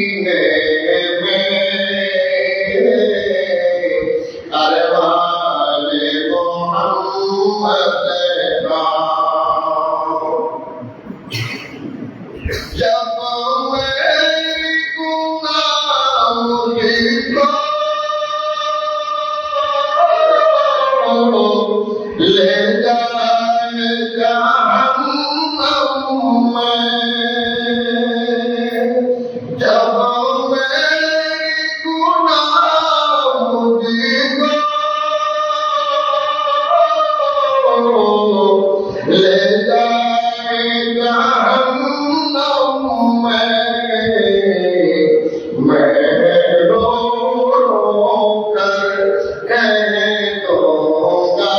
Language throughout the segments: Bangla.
सीने में अरमान मोहम्मद का। जब मेरी गुनाह मुझको ले जाए जहन्नम में, जब मेरी गुनाह मुझको ले जाए जहन्नम में, मैं रो रो कर कह दूंगा,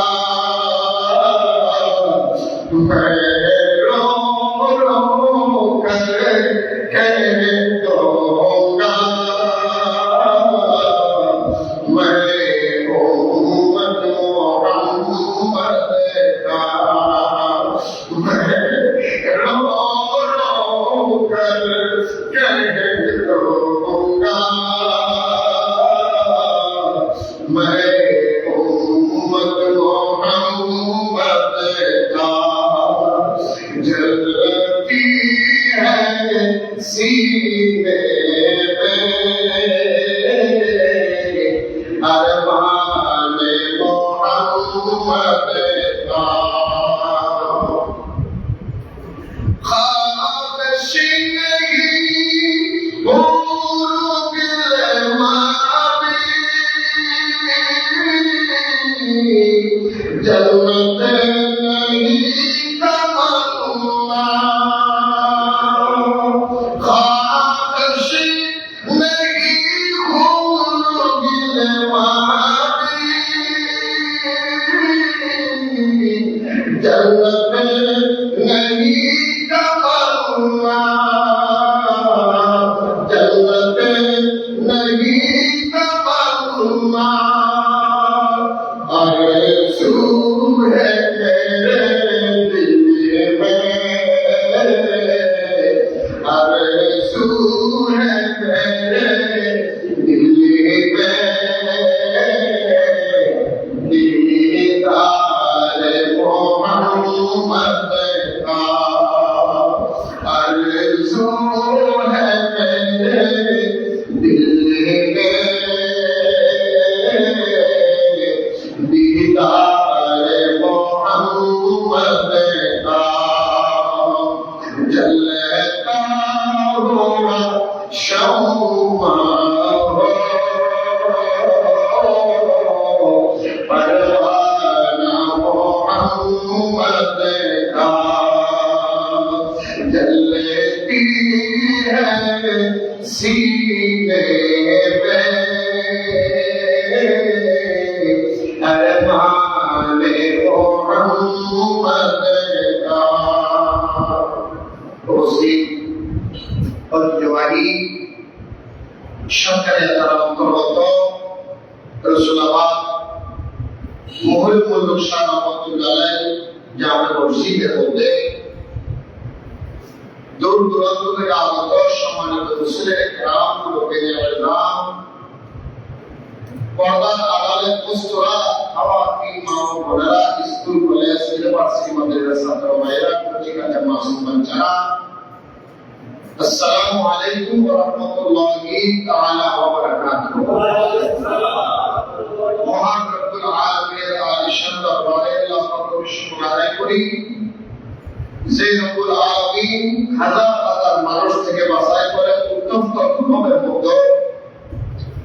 मैं रो रो कर कह दूंगा, मैं उम्मत मोहम्मद का। मैं रो रो कर कह दूंगा, मैं उम्मत मोहम्मद का। जलती है सीने में अरमान मोहम्मद का। ख्वाहिश नहीं भूल जन्नत नहीं तमन्ना, ख्वाहिश नहीं खून गिलवानी, जन्नत नहीं तमन्ना, जन्नत नहीं तमन्ना। आरज़ू है तेरे दिल में, आरज़ू है तेरे दिल में, दीदार मोहम्मद का। आरज़ू है तेरे दिल में, दीदार मोहम्मद का। जलता हुआ शम्मा हो, परवाना मोहम्मद का। जलती है सीने में अरमान मोहम्मद का। रोज़ी और जवाही সরকারি তারা অন্তর্গত রসুলাবাদ মহিউল শাহ রহমতুল্লাহ জামে মসজিদের মধ্যে দূর দূরান্ত থেকে আগত সম্মানিত মুসলিম کرام লোকের নাম পর্দার আড়ালে কস্তুরা খাওয়াতিন মা ও বোনেরা, স্কুল কলেজ ইউনিভার্সিটি মাদ্রাসা ছাত্র ভাইরা, পত্রিকা মাসুম বাচ্চারা, আসসালামু আলাইকুম ওয়া রাহমাতুল্লাহি তাআলা ওয়া বারাকাতুহু। মহান রব্বুল আলামিনের আলিশান দরবারে লাখ কোটি শুকর আদায় করি যে রব্বুল আলামিন হাজার হাজার মানুষ থেকে বাছাই করে উত্তম তকওয়ার মধ্যে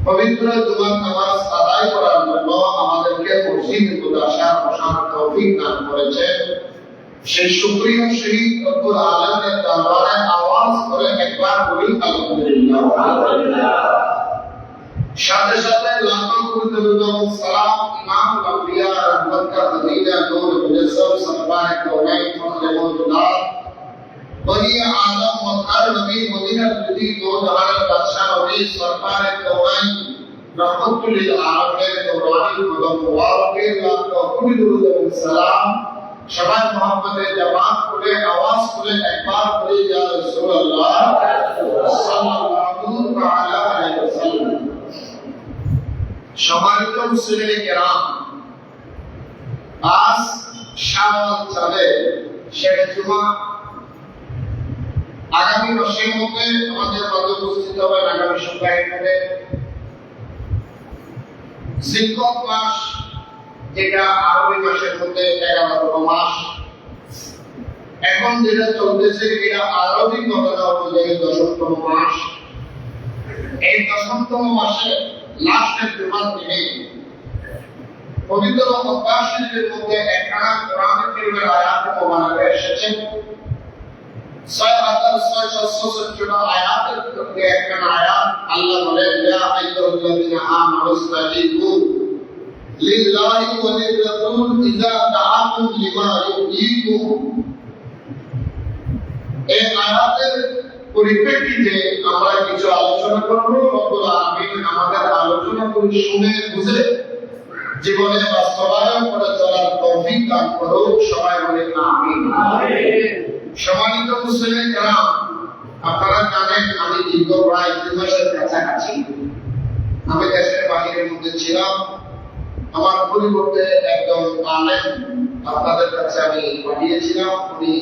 পবিত্র জুমার নামাজ আদায় করার জন্য আমাদেরকে মসজিদে আসার বসার তৌফিক দান করেছেন। সেই শুকরিয়া শহীদ রব্বুল আলামিনের দরবারে আওয়াজ করে একবার বলি আলহামদুলিল্লাহ। সাথে সাথে লাখো কোটি দরুদ সালাম ইমাম আম্বিয়া রহমত কা খজিনা নূর মুজস্সম সরকার কৌনাইন ফখরে মওজুদাত বনি আদম মক্কার নবী মদিনার নবী দো জাহানের বাদশা নবী সরকার কৌনাইন রহমতুল লিল আলামিন নূরানি কদম মুবারকে লাখো কোটি দরুদ সালাম সবাই মোহাম্মদের জামাত করে আওয়াজ করে একবার বলি ইয়া রাসূলুল্লাহ সাল্লাল্লাহু সম্মানিত মুসলিম কেরাম, আজ শাওয়াল চাঁদের শেষ জুমা। আগামী মাসের মধ্যে আমাদের মাঝে উপস্থিত হবেন আগামী সপ্তাহে জিলকদ মাস, যেটা আরবি মাসের মধ্যে 11তম মাস। এখন যেটা চলতেছে এটা আরবি গণনা অনুযায়ী 10তম মাস। এই 10তম মাসে লাস্টের জুমার দিনে পবিত্র মক্কা শরীফের মধ্যে একখানা কোরআন কারীমের আয়াত মোবারক এসেছে। 6667 আয়াতের মধ্যে একখানা আয়াত আল্লাহ বলেন, ইয়া আইয়ুহাল্লাযীনা আমানুস্তাজিবু লিল্লাহি ওয়া লির-রাসূল ইযা দাআকুম লিমা ইউহয়িকুম। এই আয়াতের পরিপ্রেক্ষিতে আমরা কিছু আলোচনা করব। রব্বুল আলামিন আমাদের আলোচনাগুলো শুনে বুঝে জীবনে বাস্তবায়ন করে চলার তৌফিক দান করুন। সবাই বলে আমিন। সম্মানিত মুসলিম কেরাম, আপনারা জানেন আমি দীর্ঘ প্রায় 2 মাসের কাছাকাছি আমি দেশের বাহিরের মধ্যে ছিলাম। আমার পরিবর্তে একজন আলেম আপনাদের কাছে আমি পাঠিয়েছিলাম। উনি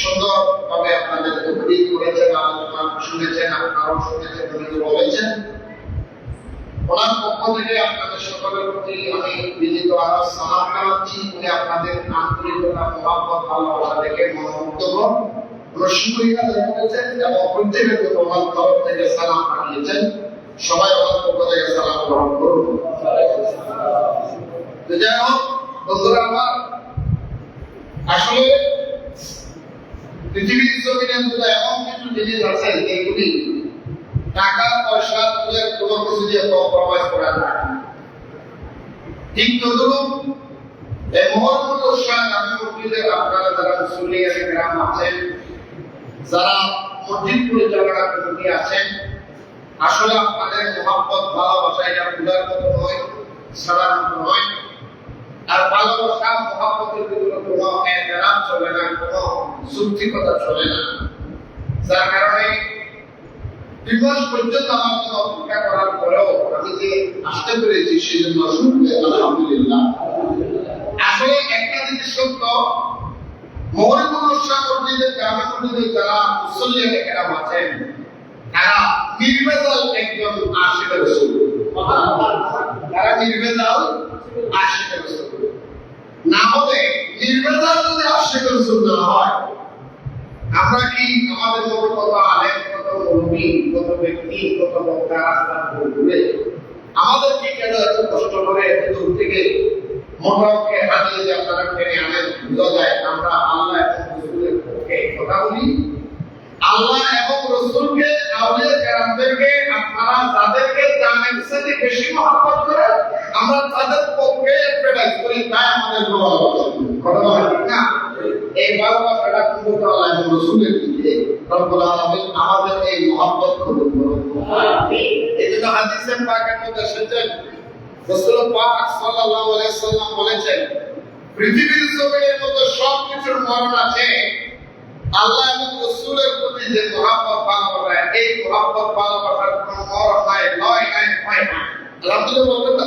সুন্দরভাবে আপনাদের তকরির করেছেন, আলোচনা শুনেছেন, আপনারাও শুনেছেন, উনি বলেছেন। ওনার পক্ষ থেকে আপনাদের সকলের প্রতি আমি বিনীত আরো সালাম জানাচ্ছি। উনি আপনাদের আন্তরিকতা, মহব্বত, ভালোবাসা দেখে মনোমুগ্ধকর শুকরিয়া জানিয়েছেন এবং প্রত্যেকের ওনার তরফ থেকে সালাম পাঠিয়েছেন। সবাই ওনার পক্ষ থেকে সালাম গ্রহণ করুন। যাই হোক বন্ধুরা আমার, আসলে পৃথিবীর জমিনে এমন কিছু জিনিস আছে যেগুলি টাকা পয়সা দিয়ে কোনো কিছু দিয়ে কম্প্রোমাইজ করা যায় না। ঠিক তদ্রুপ এই মহরমুল উসমান আমি মসজিদের আপনারা যারা মুসলিম গ্রাম আছেন, যারা মসজিদ পরিচালনা কমিটি আছেন, আসলে আপনাদের মহব্বত, ভালোবাসা এটা পূজার মতো নয়, সারার মতো নয়। আর ভালোবাসা মহব্বতের ভিতরে কোনো এহতেরাম চলে না, কোনো যুক্তিকতা চলে না। যার কারণে 2 মাস পর্যন্ত আমার জন্য অপেক্ষা করার পরেও আমি যে আসতে পেরেছি সেজন্য শুকরিয়া, আলহামদুলিল্লাহ। আসলে একটা জিনিস সত্য, মহরমুল উসমান মসজিদের জামে মসজিদে যারা মুসল্লি কেরাম আছেন, তারা নির্ভেজাল একজন আশিক রাসূল। তারা নির্ভেজাল আশিক রাসূল না হলে, নির্ভেজাল যদি আশিক রাসূল না হয়, আমরা কি আমাদের মতো কত আলেম, কত মুরব্বি, কত ব্যক্তি, কত বক্তা রাস্তার ঘুরে আমাদের কি কেন এত কষ্ট করে এত দূর থেকে মোটরকে হাতিয়ে যে আপনারা টেনে আনেন, বোঝা যায় আমরা আল্লাহ এবং রসুলের পক্ষে কথা বলি। আল্লাহ এবং রসুলকে, আউলিয়া কেরামদেরকে আপনারা যাদেরকে জানেন সেটি বেশি মহব্বত করেন, আমরা তাদের পক্ষে প্রেরণ করি, তাই আমাদের ভালোবাসা। কথা বলা ঠিক না? এই ভালোবাসাটা কিন্তু আল্লাহ এবং রসুলের দিকে। রব্বুল আলামিন আমাদের এই মহব্বত কবুল করুন। আমিন। এজন্য হাদিসে পাকের মধ্যে এসেছে, রাসূল পাক সাল্লাল্লাহু আলাইহি সাল্লাম বলেছেন, পৃথিবীর জমিনের মধ্যে সবকিছুর মরণ আছে, আল্লাহ এবং রাসূলের প্রতি যে মহব্বত, ভালোবাসা, এই মহব্বত ভালোবাসার কোনো মরণ নাই, নয় নাই, হয় না। আলহামদুলিল্লাহ বলবেন না?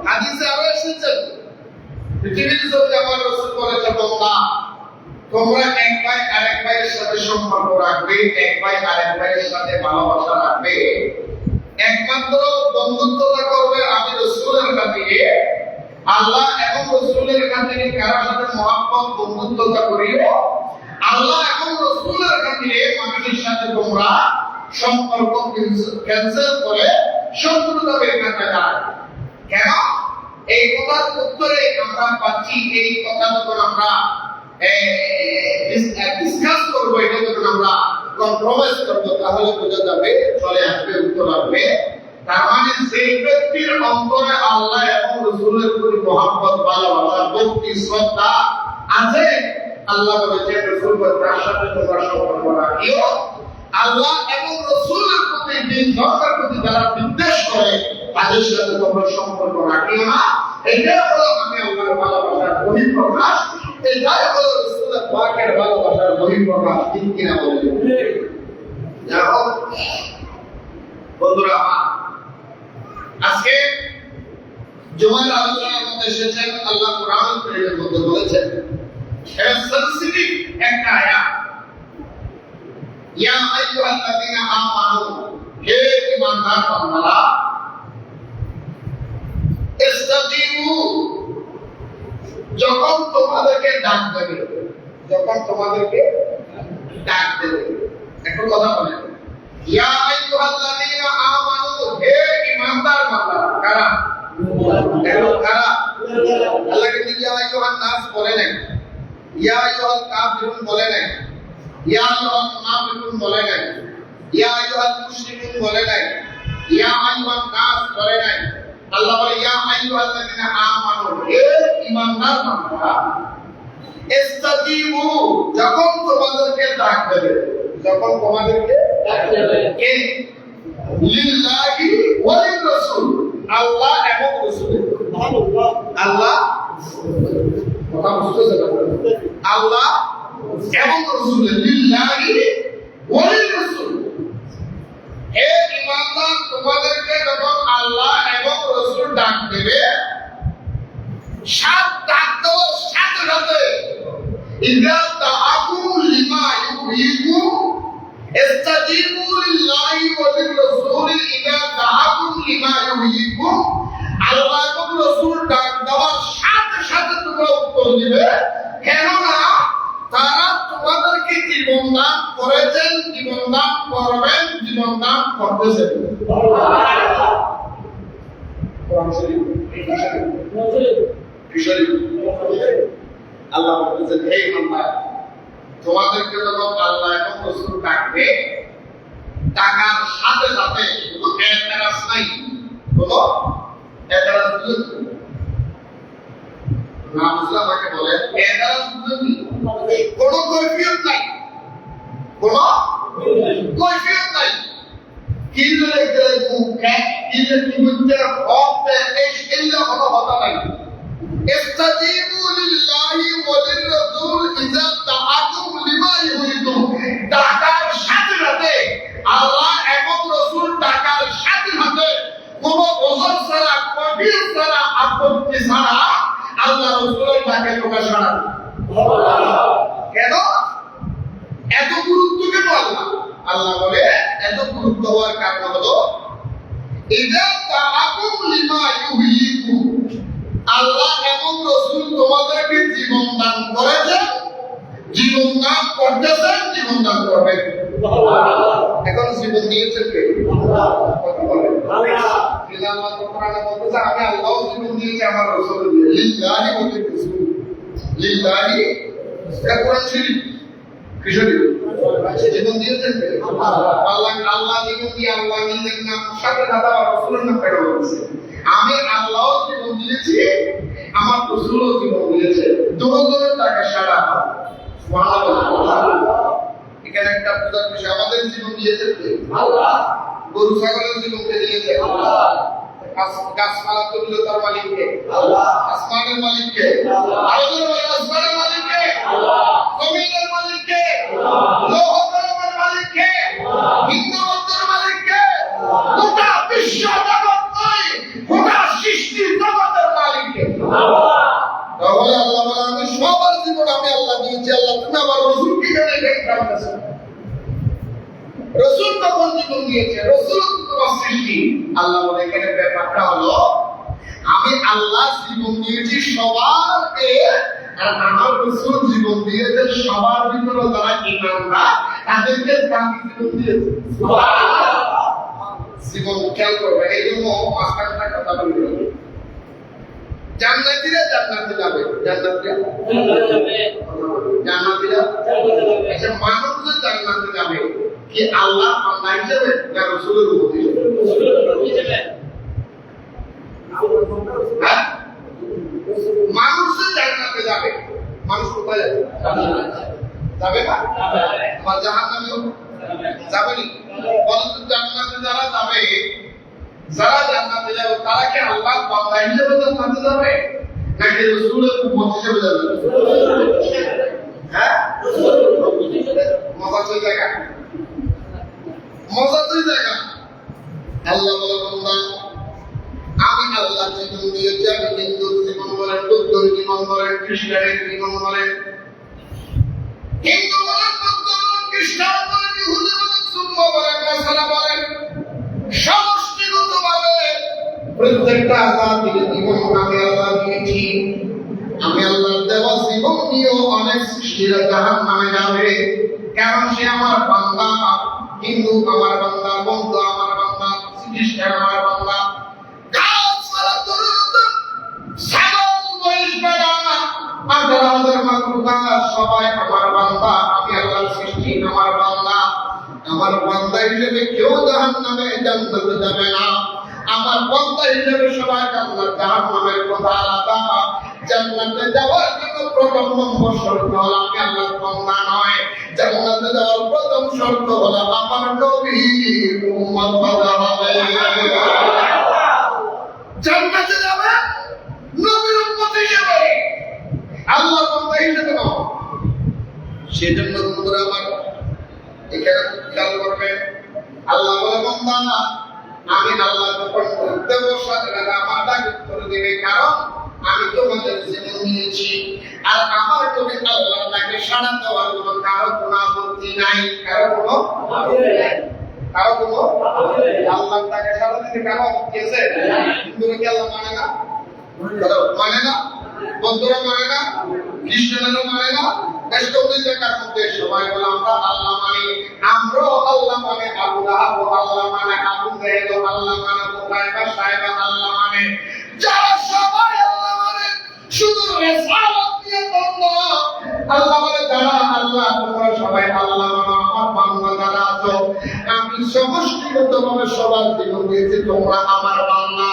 হাদিসে আরো এসেছে, পৃথিবীর জমিনে আমার রাসূল বলেছেন, বান্দা তোমরা এক ভাই আরেক ভাইয়ের সাথে সম্পর্ক রাখবে, এক ভাই আরেক ভাইয়ের সাথে ভালোবাসা রাখবে, একমাত্র বন্ধুত্বতা করবে আমি রাসূলের খাতিরে। আল্লাহ এবং রাসূলের খাতিরে কারোর সাথে মহব্বত, বন্ধুত্বতা করিও। আল্লাহ এবং রাসূলের খাতিরে মানুষের সাথে তোমরা সম্পর্ক ক্যান্সেল করে শত্রুতা বের করতে যাও। কেন? এই কথার উত্তরে আমরা পাচ্ছি, এই কথা যখন আমরা ডিসকাস করবো, এটা যখন আমরা কম্প্রোমাইজ করবো, তাহলে বোঝা যাবে, চলে আসবে, উত্তর আসবে। তার মানে সেই ব্যক্তির অন্তরে আল্লাহ এবং রাসূলের প্রতি মহব্বত, ভালোবাসা, ভক্তি, শ্রদ্ধা আছে, আল্লাহ বলেছেন রাসূল তার সাথে তোমরা সম্পর্ক রাখিও। আল্লাহ এবং রাসূলের প্রতি, দিন ধর্মের প্রতি যারা বিদ্বেষ করে, তাদের সাথে তোমরা সম্পর্ক রাখিও না। এটাই হলো আমি আল্লাহর ভালোবাসার বহিঃপ্রকাশ, এটাই হলো রাসূলের পাকের ভালোবাসার বহিঃপ্রকাশ। ঠিক কিনা বলেন? যাই হোক বন্ধুরা, আজকে জুমার আলোচনার মধ্যে এসেছেন আল্লাহ কোরআন কারীমের মধ্যে বলেছেন এটা সেনসিটিভ একটা আয়াত ইয়া আইয়ুহাল্লাযীনা আমানু হে ঈমানদার বান্দারা ইস্তাজিবু যখন তোমাদেরকে ডাক দেবে একটু কথা বলেন ইয়া আইয়ুহাল্লাযীনা আমানু হে ঈমানদার বান্দারা কারা আল্লাহকে ইয়া আইয়ুহান নাস বলে নাই ইয়া আইয়ুহাল কাফিরুন বলে নাই ইয়া আইয়ুহাল মুনাফিকুন বলে নাই ইয়া আইয়ুহাল মুশরিকুন বলে নাই ইয়া আইয়ুহান নাস বলে নাই আল্লাহ বলে ইয়া আইয়ুহাল্লাযীনা আমানু হে ঈমানদার বান্দারা ইস্তাজিবু যখন তোমাদেরকে ডাক দেবে কে লিল্লাহি ওয়া লির-রাসূল আল্লাহ এবং রাসূলের আল্লাহ কথা বুঝতেছেন আল্লাহ এবং রাসূলের লিল্লাহি ওয়া লির-রাসূল হে ঈমানদার তোমাদেরকে যখন আল্লাহ এবং রাসূল ডাক দেবে সাত ডাক দেওয়ার সাথে সাথে ইযা তাআকুম লিমা ইউহীকুম ইস্তাজিবু লিল্লাহি ওয়া লির-রাসূল ইযা তাআকুম লিমা ইউহীকুম আল্লাহ এবং রাসূল ডাক দেওয়ার সাথে সাথে তোমরা উত্তর দিবে কেননা তারা তোমাদেরকে জীবন দান করেছেন জীবন দান করবেন জীবন দান করতেছেন কোরআন শরীফ আল্লাহ বলেছেন হে বান্দা তোমাদেরকে যখন আল্লাহ এবং রাসূল ডাকবে ডাকার সাথে সাথে কোনো এতরাজ নাই কোনো এতরাজ না বুঝলে আমাকে বলে এতরাজ বুঝলি কোনো কৈফিয়ত নাই কোনো কৈফিয়ত নাই কিলে গেলে মুখে কিলে কিবুতে হতে এই ইল্লা কোনো কথা নাই ইস্তাজিবু লিল্লাহি ওয়া লির-রাসূল ইযা তাআকুম লিমা ইউহীকুম ডাকার সাথে সাথে আল্লাহ এবং রাসূল ডাকার সাথে সাথে কোনো ওজর ছাড়া কঠিন ছাড়া আপত্তি ছাড়া আল্লাহ রাসূলের ডাকে লোকা সাড়া কেন এত গুরুত্ব কেন আল্লাহ বলে এত গুরুত্ব হওয়ার কারণ হলো ইযা তাআকুম লিমা ইউহীকুম আল্লাহ এবং রাসূল তোমাদেরকে জীবন দান করেছেন জীবন দান করতেছেন জীবন দান করবেন এখন জীবন দিয়েছেন কে আল্লাহ আল্লাহ কোরআনে বলতেছে আমি আল্লাহ জীবন দিয়েছি আমার রাসূল লিল্লাহি ওয়া লির-রাসূল লিল্লাহি এটা কোরআন শরীফ কি শরীফ জীবন দিয়েছেন কে আল্লাহ জীবন দিয়ে আল্লাহ নিজের নাম সাথে সাথে রাসূলের নাম পেড়ে বলছে আমি আল্লাহ জীবন দিয়েছি আমার রাসূলও জীবন দিয়েছে দুজনের টাকা সারা সুবহানাল্লাহ এখানে একটা পূজার বিষয় আমাদের জীবন দিয়েছে কে আল্লাহ গরু ছাগলের জীবন কে দিয়েছে আল্লাহ গাছপালা তরুলতার মালিক কে আল্লাহ আসমানের মালিক কে আল্লাহ আসমানের মালিক কে আল্লাহ জমিনের মালিক কে আল্লাহ লৌহ কলমের মালিক কে আল্লাহ হিন্দুত্বের মালিক কে গোটা বিশ্ব জগৎ নয় গোটা সৃষ্টি জগতের মালিক কে আল্লাহ তাহলে আল্লাহ বলে আমি সবার জীবন আমি আল্লাহ দিয়েছি আল্লাহ তুমি আমার রাসূলকে কেন দেখতে পাচ্ছেন রাসূল তখন জীবন দিয়েছে রাসূল তোমার সৃষ্টি আল্লাহ বলে এখানে ব্যাপারটা হলো আমি আল্লাহ জীবন দিয়েছি সবারকে আর আমার রাসূল জীবন দিয়েছে সবার ভিতরে যারা ঈমানদার তাদেরকে আমি জীবন দিয়েছি সুবহানাল্লাহ জীবন খেয়াল করবে এই জন্য মাস্টারটা কথা বলবে জান্নাতীরা জান্নাতে যাবে জান্নাতীরা আচ্ছা মানুষ যে জান্নাতে যাবে কি আল্লাহ বান্দা হিসেবে না রাসূলের উম্মত হিসেবে মানুষ যে জান্নাতে যাবে মানুষ কোথায় যাবে যাবে না আর জাহান্নামেও যাবে না বলেন জান্নাতে যারা যাবে তারা কি আল্লাহ বান্দা হিসেবে জান্নাতে যাবে নাকি রাসূলের উম্মত হিসেবে যাবে হ্যাঁ মজার জায়গা আল্লাহ বলে বান্দা আমি আল্লাহ যে জীবন দিয়েছে, আমি হিন্দুর জীবন বলেন, বৌদ্ধর জীবন বলেন, খ্রিস্টানের জীবন বলেন, হিন্দু বলেন, বৌদ্ধ বলেন, খ্রিস্টান বলেন, ইহুদি বলেন, সুন্নি বলেন, নাসারা বলেন, সমষ্টিগতভাবে প্রত্যেকটা জাতির জীবন আমি আল্লাহ দিয়েছি। আমি আল্লাহর দেওয়া জীবন নিয়েও অনেক সৃষ্টিরা জাহান্নামে যাবে, কারণ সে আমার বান্দা। হিন্দু আমার বান্দা, বৌদ্ধ আমার বান্দা, খ্রিস্টান আমার বান্দা, গাছপালা তরুণ ছাগল মহিষ ভেড়া 18,000 মাখলুকাত সবাই আমার বান্দা। আমি আল্লাহর সৃষ্টি, আমার বান্দা। আমার বান্দা হিসেবে কেউ জাহান্নামে জান্নাতে যাবে না। আমার বান্দা হিসেবে সবাই জান্নাত জাহান্নামের কথা আলাদা। জান্নাতে যাওয়ার জন্য প্রথম নম্বর শর্ত হলো আমি আল্লাহর বান্দা নয়। জান্নাতে যাওয়ার প্রথম শর্ত হলো আমার নবীর উম্মত হতে হবে। জান্নাতে যাবে নবীর উম্মত হিসেবে, আল্লাহর বান্দা হিসেবে নয়। সেজন্য তোমরা আমার এখানে খেয়াল করবেন, আল্লাহ বলে বান্দা আমি আল্লাহ যখন করতে বসাতে আমার ডাক উত্তর দেবে, কারণ আমি তোমাদের জীবন নিয়েছি। আর আমার তোকে আল্লাহ তাকে সাড়া দেওয়ার জন্য কারো কোনো আপত্তি নাই, কারো কোনো আল্লাহ তাকে সাড়া দিতে কারো আপত্তি আছে? হিন্দুরা কি আল্লাহ মানে না? মানে না? বৌদ্ধরা মানে না? খ্রিস্টানেরা মানে না? সবাই বলে আমরা আল্লাহ মানি। আমরাও আল্লাহ মানে, আবু লাহাব আল্লাহ মানে, আবু জাহেল আল্লাহ মানে, মুতাইবা সাহেবা আল্লাহ মানে, যারা সবাই আল্লাহ মানে, শুধু রিসালাত দিয়ে বান্দা আল্লাহ বলে যারা আল্লাহ তোমরা সবাই আল্লাহ মানো, আমার বান্দা যারা আছো আমি সমষ্টিগতভাবে সবার জীবন দিয়েছি, তোমরা আমার বান্দা।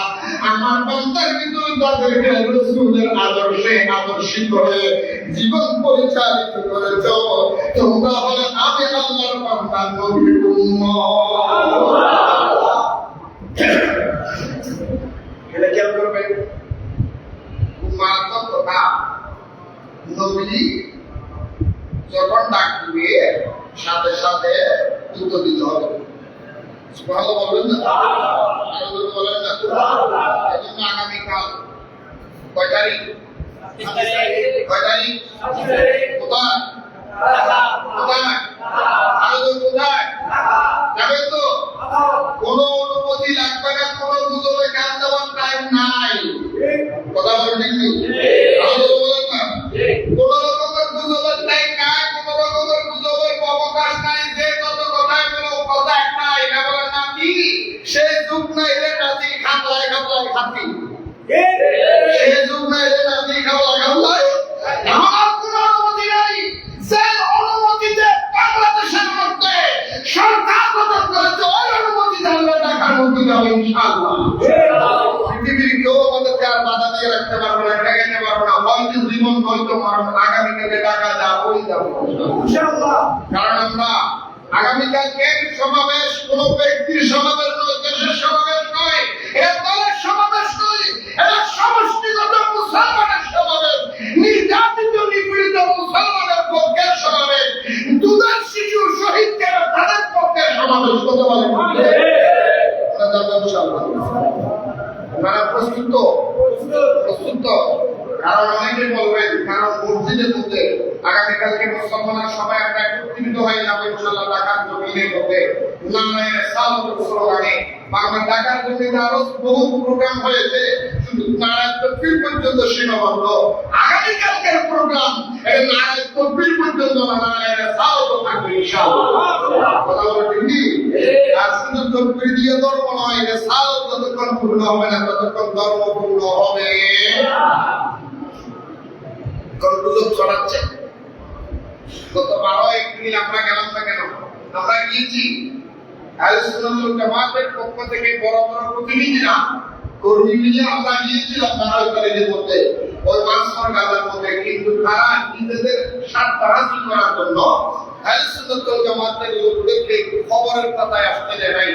আমার বান্দার ভিতরে তাদেরকে রাসূলের আদর্শে আদর্শিত হয়ে জীবন পরিচালিত করেছ, তোমরা হলে আমি আল্লাহর বান্দা, নবীর উম্মত। এটা খেয়াল করবেন, মারাত্মক কথা। নবী যখন ডাক দিবে সাথে সাথে উত্তর দিতে হবে। সুবহানাল্লাহ বলবেন না? বলেন না? এজন্য আগামীকাল কয় তারিখ? কয় তারিখ? কোথায়? কোথায়? আয়োজন কোথায়? যাবেন তো? কোনো অনুমতি লাগবে না, কোনো গুজবে কান দেওয়ার টাইম নাই। কথা বলেন ঠিক? আয়োজন বলেন না? কোনো রকমের গুজবের টাইম নাই, কোনো রকমের গুজবের অবকাশ নাই। যে যত কথাই বলো কথা একটাই, না বলেন না কি? সে যুগ নাই রে নাতি খাতলায় খাতলায় খাতি। সে যুগ নাই রে নাতি খাতলায় খাতলায়। আমার কোনো অনুমতি নাই। যে অনুমতিতে বাংলাদেশের মধ্যে সরকার প্রদান করেছে, ওই অনুমতিতে আমরা টাকার মধ্যে যাবো ইনশাআল্লাহ। পৃথিবীর কেউ আমাদেরকে আর বাধা দিয়ে রাখতে পারবে না, ঠেকাতে পারবে না। হয়তো জীবন, হয়তো মরণ, আগামীকালে টাকা যাবোই যাবো ইনশাআল্লাহ। কারণ আমরা আগামীকালকে সমাবেশ কোন ব্যক্তির সমাবেশ নয়, দেশের সমাবেশ নয়, এর দলের সমাবেশ নয়, এটা সমষ্টিগত মুসলমানের সমাবেশ, নির্যাতিত নিপীড়িত মুসলমানের পক্ষে সমাবেশ, দুধের শিশু শহীদকে তাদের পক্ষে সমাবেশ। কথা বলেন আপনারা প্রস্তুত? প্রস্তুত? কারণ অনেকে বলবেন, কারণ মসজিদের মধ্যে আগামীকালকে মুসলমানরা সবাই আমরা একত্রিত হয়ে যাবো ইনশাআল্লাহ ঢাকার জমিনের মধ্যে নারায়ে রিসালাত স্লোগানে। বাংলা ঢাকার জমিনে আরো বহু প্রোগ্রাম হয়েছে, শুধু নারায়ে তাকবীর পর্যন্ত সীমাবদ্ধ। আগামীকালকের প্রোগ্রাম এটা নারায়ে তাকবীর পর্যন্ত, নারায়ে রিসালাত থাকবে ইনশাআল্লাহ। কথা বলতে কি? আর শুধু তাকবীর দিয়ে ধর্ম নয়, রিসালাত যতক্ষণ পূর্ণ হবে না ততক্ষণ ধর্ম পূর্ণ হবে না। গুজব ছড়াচ্ছে। গত 12 এপ্রিল আমরা গেলাম না কেন? আমরা গিয়েছি আহলে সুন্নাত ওয়াল জামাতের পক্ষ থেকে বড় বড় প্রতিনিধিরা কর্মী নিয়ে আমরা গিয়েছিলাম নারায়ণ কলেজের মধ্যে, ওই মানসর গাজার মধ্যে। কিন্তু তারা নিজেদের স্বার্থ হাসিল করার জন্য আহলে সুন্নাত ওয়াল জামাতের লোকদেরকে খবরের পাতায় আসতে দেয় নাই,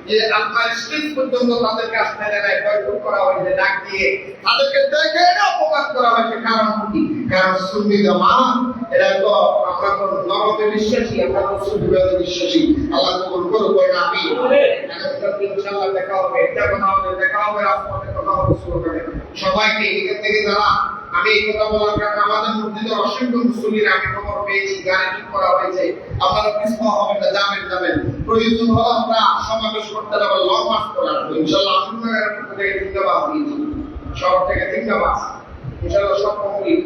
যে আপনার স্টেজ পর্যন্ত তাদেরকে আসতে দেয় নাই, বয়কট করা হয়েছে, ডাক দিয়ে তাদেরকে দেখে অপমান করা হয়েছে। কারণ কি? কারণ সুন্নি জামাত এরা তো আমরা তো নরকে বিশ্বাসী, আমরা তো সুন্নিবাদে বিশ্বাসী। আল্লাহ কবুল করুক, আমিন। ইনশাআল্লাহ দেখা হবে, এটা কথা হবে, দেখা হবে, রাজপথে কথা সবাইকে এখান থেকে যারা আমি এই কথা বলার কারণে আমাদের মসজিদে অসংখ্য মুসলিম আমি খবর পেয়েছি, গাড়ি ঠিক করা হয়েছে, আপনারা পিছপা হবেন না, যাবেন প্রয়োজন হলে আমরা সমাবেশ করতে যাবো, লং মার্চ করে আসবো ইনশাল্লাহ। থেকে তিনটা বাস দিয়েছি, শহর থেকে তিনটা বাস ইনশাল্লাহ, সব কমপ্লিট।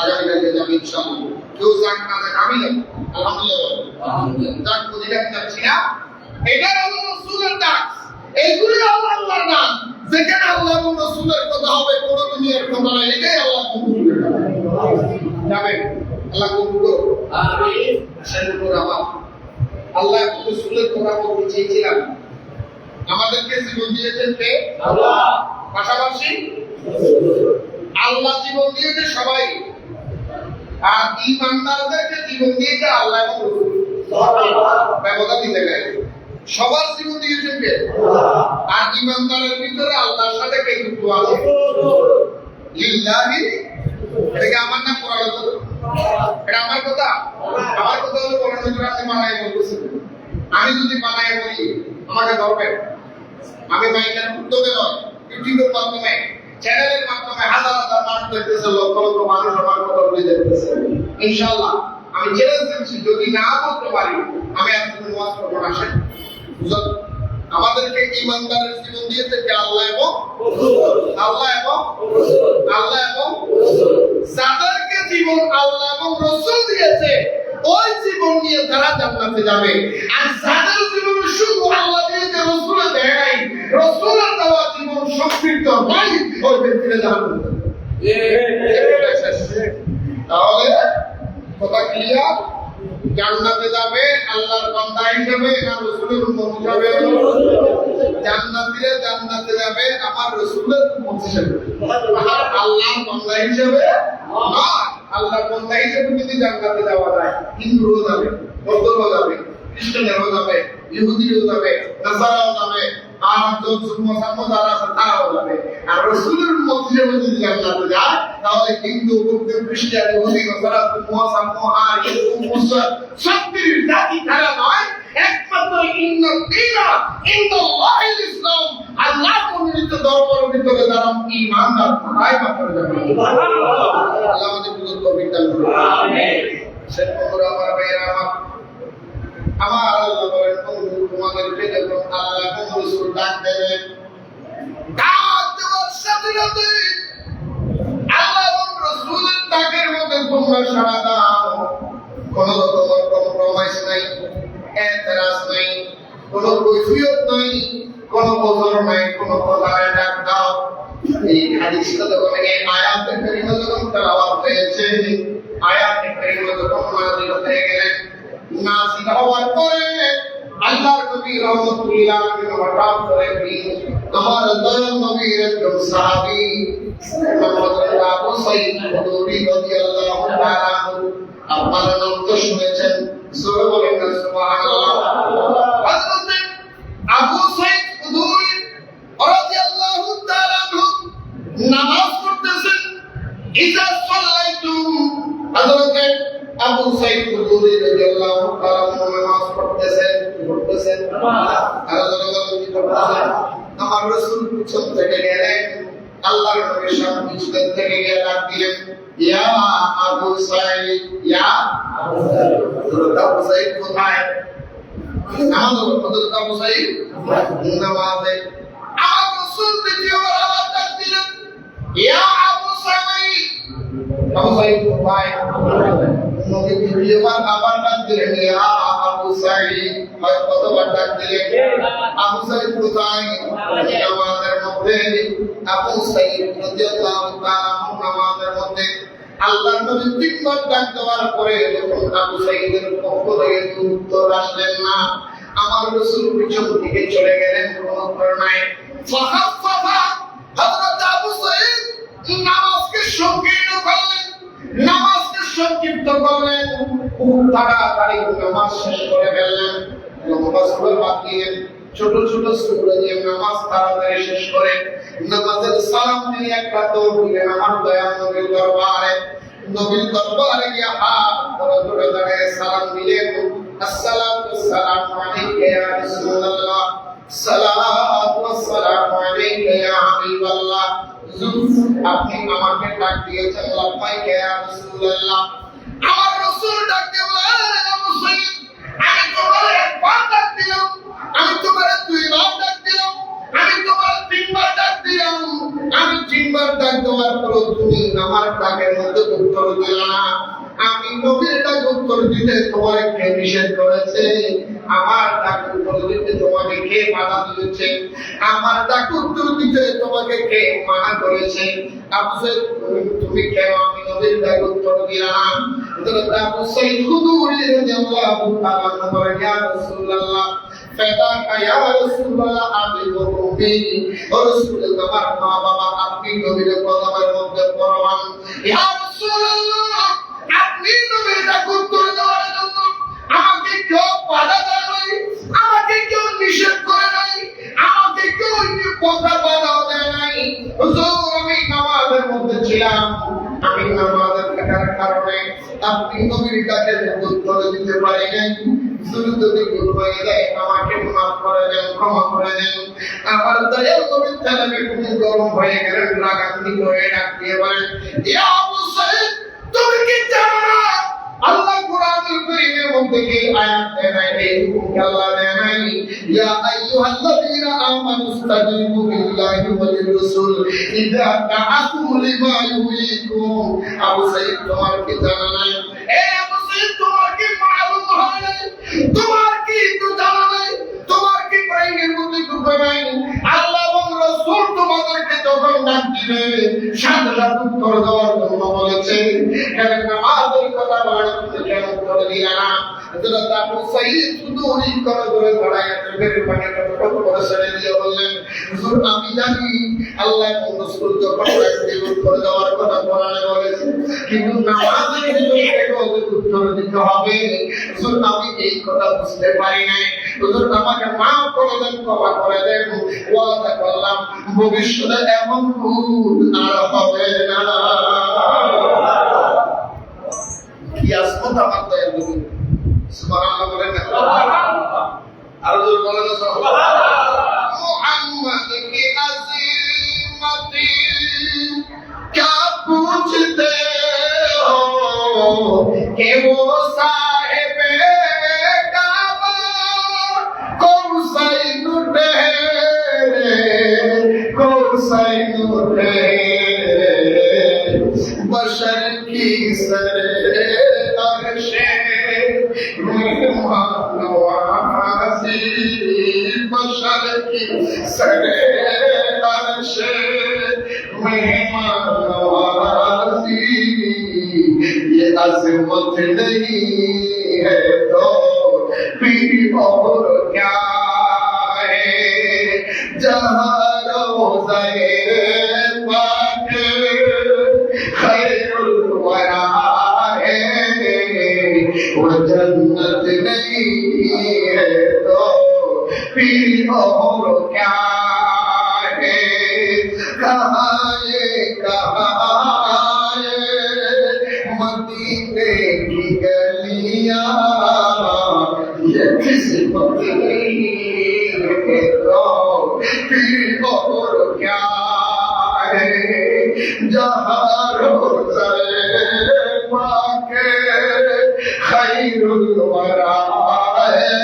আগামীকালকে যাবো ইনশাল্লাহ। কেউ যাক না যাক আমি যাবো, আলহামদুলিল্লাহ। যাক বুঝিয়ে যাচ্ছি না, এটা আল্লাহ রাসূলের ডাক, এইগুলি আল্লাহর নাম। যেখানে আল্লাহ এবং রাসূলের কথা হবে, কোন দুনিয়ার কথা নয়, এটাই আল্লাহ কবুল করবে। যাবেন আল্লাহ কবুল করুন, আমিন। সেজন্য আমার আল্লাহ এবং রাসূলের কথা বলতে চেয়েছিলাম। আমাদেরকে জীবন দিয়েছেন কে? আল্লাহ। পাশাপাশি আল্লাহ জীবন দিয়েছে সবাই, আর ঈমানদারদেরকে জীবন দিয়েছে আল্লাহ এবং রাসূল। ব্যবধান দিতে গেলে সবার জীবন দিয়েছেন কে? আর ঈমানদারের ভিতরে আল্লাহর সাথে কে যুক্ত আছে? লিল্লাহি। এটা আমার নাম কোরআন, এটা আমার কথা। আমার কথা হলো কোরআন ভিতরে আপনি বানায় বলতেছেন। আমি যদি বানায় বলি আমাকে ধরবেন। আমি মাইকের উদ্যোগে নয়, ইউটিউবের মাধ্যমে, চ্যানেলের মাধ্যমে হাজার হাজার মানুষ দেখতেছে, লক্ষ লক্ষ মানুষ আমার কথা বলে দেখতেছে। ইনশাআল্লাহ আমি চ্যালেঞ্জ দিচ্ছি, যদি না বলতে পারি আমি আপনাদের ওয়াজ করব না। আসেন, আমাদেরকে ঈমানদারের জীবন দিয়েছে কে? আল্লাহ এবং আল্লাহ এবং আল্লাহ এবং যাদেরকে জীবন আল্লাহ এবং রাসূল দিয়েছে, ওই জীবন নিয়ে তারা জান্নাতে যাবে। আর যাদের জীবন শুধু আল্লাহ দিয়েছে, রাসূল দেয় নাই, রাসূলের দেওয়া জীবন সমৃদ্ধ নয়, ওই ব্যক্তিরা জাহান্নামে যাবে। তাহলে কথা ক্লিয়ার? জান্নাতে যাবে আল্লাহর বান্দা হিসেবে না রাসূলের উম্মত হিসেবে? জান্নাতীরা জান্নাতে যাবে আমার রাসূলের উম্মত হিসেবে, আল্লাহর বান্দা হিসেবে না। আল্লাহর বান্দা হিসেবে যদি জান্নাতে যাওয়া যায়, হিন্দুও যাবে, বৌদ্ধও যাবে, খ্রিস্টানও যাবে, ইহুদিও যাবে, নাসারাও যাবে, আর মুসলমান যারা আছে তারাও যাবে। আর রাসূলের উম্মত হিসেবে যদি জান্নাতে যায়, তাহলে হিন্দু, বৌদ্ধ, খ্রিস্টান, ইহুদি, নাসারা, মুসলমান আর মুসলমান সবটির জাতি তারা নয়, একমাত্র ইন্নাল্লাহিল ইসলাম, আল্লাহ প্রমিত ধর্মের ভিতরে যারা ঈমানদার তারাই মাত্র যাবে। আল্লাহ আমাদের বুঝতে তৌফিক দান করুন, আমিন। সেজন্য আমার ভাইরা, আমার আল্লাহ বলেন, তোমাদেরকে যখন আল্লাহ এবং রাসূল ডাক দেবেন, ডাক দেওয়ার সাথে সাথে আল্লাহ এবং রাসূলের ডাকের মধ্যে তোমরা সাড়া দাও। কোনো রকমের কম্প্রোমাইজ নাই, এতরাজ নাই, কোনো কৈফিয়ত নাই, কোনো বদল নাই, কোনো কথায় ডাক দাও। এই হাদিসটা যখন, এই আয়াতের কারিমা যখন তেলাওয়াত হয়েছে, আয়াতের কারিমা যখন নাযিল হয়ে গেলেন, নাযিল হওয়ার পরে আল্লাহর নবী রাহমাতুল্লাহ আলাইহি হঠাৎ করে আমার দয়াল নবীর একজন সাহাবী হযরত আবু সাঈদ খুদরি রাদিয়াল্লাহু তাআলা আনহু, আপনারা নাম তো শুনেছেন, সূরা বলেন না সুবহানাল্লাহ। হযরত আবু সাঈদ খুদরি রাদিয়াল্লাহু তাআলা আনহু নামাজ পড়তেছেন। ইজা সাল্লাইতুম, হযরত আবু সাঈদ খুদরি রাদিয়াল্লাহু তাআলা নামাজ পড়তেছেন, আমার রাসূল পিছন থেকে গেলেন, আল্লাহর নবীর সামনে পিছন থেকে গিয়ে ডাক দিলেন, ইয়া আবু সাঈদ, ইয়া আবু সাঈদ। কোথায়? হযরত আবু সাঈদ নামাজে। আমার রাসূল দ্বিতীয়বার আবার ডাক দিলেন, ইয়া আবু সাঈদ। আবু সাঈদ কোথায়? নবী দ্বিতীয়বার আবার ডাক দিলেন, ইয়া আবু সাঈদ। কতবার ডাক দিলেন? আবু সাঈদ কোথায়? নামাজের মধ্যে। আবু সাঈদ রাদিয়াল্লাহু তাআলা নামাজের মধ্যে। আল্লাহর নবী তিনবার ডাক দেওয়ার পরে যখন আবু সাঈদের পক্ষ থেকে উত্তর আসলেন না, আমার রাসূল পিছন দিকে চলে গেলেন, কোনো উত্তর নাই। ফাখাফফা, হযরত আবু সাঈদ নামাজকে সংকীর্ণ করলেন, নামাজকে সংক্ষিপ্ত করলেন, খুব তাড়াতাড়ি নামাজ শেষ করে ফেললেন। নামাজ পড়ে বাদ দিলেন, ছোট ছোট সূরা দিয়ে নামাজ তাড়াতাড়ি শেষ করে নামাজের সালাম দিয়ে একটা দৌড় দিলেন আমার দয়াল নবীর দরবারে। নবীর দরবারে গিয়ে হাত ধরে দাঁড়িয়ে সালাম দিলেন, আসসালাতু ওয়াসসালামু আলাইকা ইয়া রাসূলুল্লাহ, সালাতু ওয়াসসালামু আলাইকা ইয়া হাবিবাল্লাহ। আপনি আমাকে ডাক দিয়েছেন লাব্বাইকা ইয়া রাসূলুল্লাহ। আমার রাসূল ডাক দিয়ে বলেন আবু সাইদ, আমি তোমার একবার ডাক দিলাম, আমি তোমার দুইবার ডাক দিলাম, আমি তোমার তিনবার ডাক দিলাম, আমি তিনবার ডাক দেওয়ার পর তুমি আমার ডাকের মধ্যে উত্তর দিলা না। আমি নবীর ডাক উত্তর দিতে তোমাকে কে নিষেধ করেছে? আমার ডাক উত্তর দিতে তোমাকে কে বাধা দিয়েছে? আমার ডাক উত্তর দিতে তোমাকে কে মানা করেছে? আবু সাইদ, তুমি কেন আমি নবীর ডাক উত্তর দিলা না? হযরত আবু সাইদ খুদরি রাদিয়াল্লাহু তাআলা বলেন, ইয়া রাসূলুল্লাহ, ফাদাকা ইয়া রাসূলুল্লাহ, আমি বলবি ও রাসূলুল্লাহ, আমার মা বাবা আপনি নবীর কদমের মধ্যে পরমান। ইয়া রাসূলুল্লাহ, আপনি নবীর ডাক উত্তর দেওয়ার জন্য আমাকে কেউ বাধা দেয় নাই, আমাকে কেউ নিষেধ করে নাই, আমাকে কেউ কথা বাধা দেয় নাই। হুজুর, আমি নামাজের মধ্যে ছিলাম, আমি নামাজের থাকার কারণে আপনি নবীর ডাকের উত্তর দিতে পারি নাই। যদি ভুল হয়ে যায় আমাকে মাফ করে দেন, ক্ষমা করে দেন। আমার দয়াল নবী তাআলা খুব গরম হয়ে গেলেন, রাগান্বিত হয়ে ডাক দিয়ে বলেন, ইয়া আবু সাইদ, তুমি কি জানো না আল্লাহ কোরআনুল কারীমের মধ্যে কি আয়াত দেয় নাই? এই হুকুম আল্লাহ দেয় নাই, ইয়া আইয়ুহাল্লাযীনা আমানু ইসতাজিবু বিল্লাহি ওয়া লির-রাসূল ইযা দাআকুম লিমা ইউহয়িকুম। আবু সাইদ, তোমার কি জানা নাই? এ আবু সাইদ, তোমার কি মালুম হয় নাই? তোমার কি একটু জানা নাই? তোমার কি ব্রেইনের মধ্যে ঢুকে নাই? আল্লাহ এবং রাসূল তোমাদেরকে যখন ডাক দিবে সাথে সাথে উত্তর দেওয়ার জন্য বলেছে। কেন নামাজের কথা বলেন, তুমি কেন উত্তর দিলে না? হযরত আবু সাইদ শুধু অনেক করে ধরে দাঁড়ায় চোখের পানি টপটপ করে ছেড়ে দিয়ে বললেন, হুজুর, আমি জানি আল্লাহ এবং রাসূল যখন ডাক দিবে উত্তর দেওয়ার কথা কোরআনে বলেছে, কিন্তু নামাজের ভিতরে কেন উত্তর দিতে হবে? হুজুর, আমি এই কথা বুঝতে পারি নাই। হুজুর, আমাকে মাফ করে দেন, ক্ষমা করে দেন। ওয়াদা করলাম ভবিষ্যতে এমন ভুল আর হবে না। কি আসমত আমার দয়াল নবী! সুবহানাল্লাহ বলেন না? আর জোর বলেন না সুবহানাল্লাহ। মুহাম্মদ কি আযীমতি क्या पूछते हो कि वो साहिब काबा कौन सैन ठहरे, कौन सैन ठहरे, बशर की सरे अर्शे मेहमान नवाज़ी, बशर की सरे अर्शे मेहमान नवाज़ी, ये अज़मत नहीं है तो फिर और क्या है? जहाँ रोज़े पाक खैरुल वरा है, वो जन्नत नहीं है तो फिर और क्या है? कहाँ ये मदीने की गलियां, ये किस्मत नहीं है तो फिर और क्या है? जहाँ रोज़े पाक खैरुल वरा है,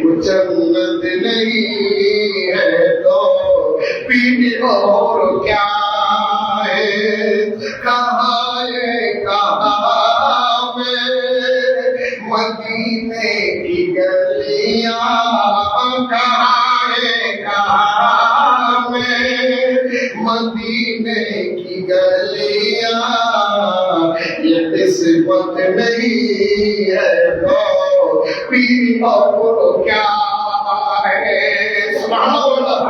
वो जन्नत नहीं है तो फिर और क्या है? कहाँ में मदीने की गलियां, कहाँ में मदीने की गलियां, ये किस्मत नहीं है तो फिर और क्या है? सुभान अल्लाह।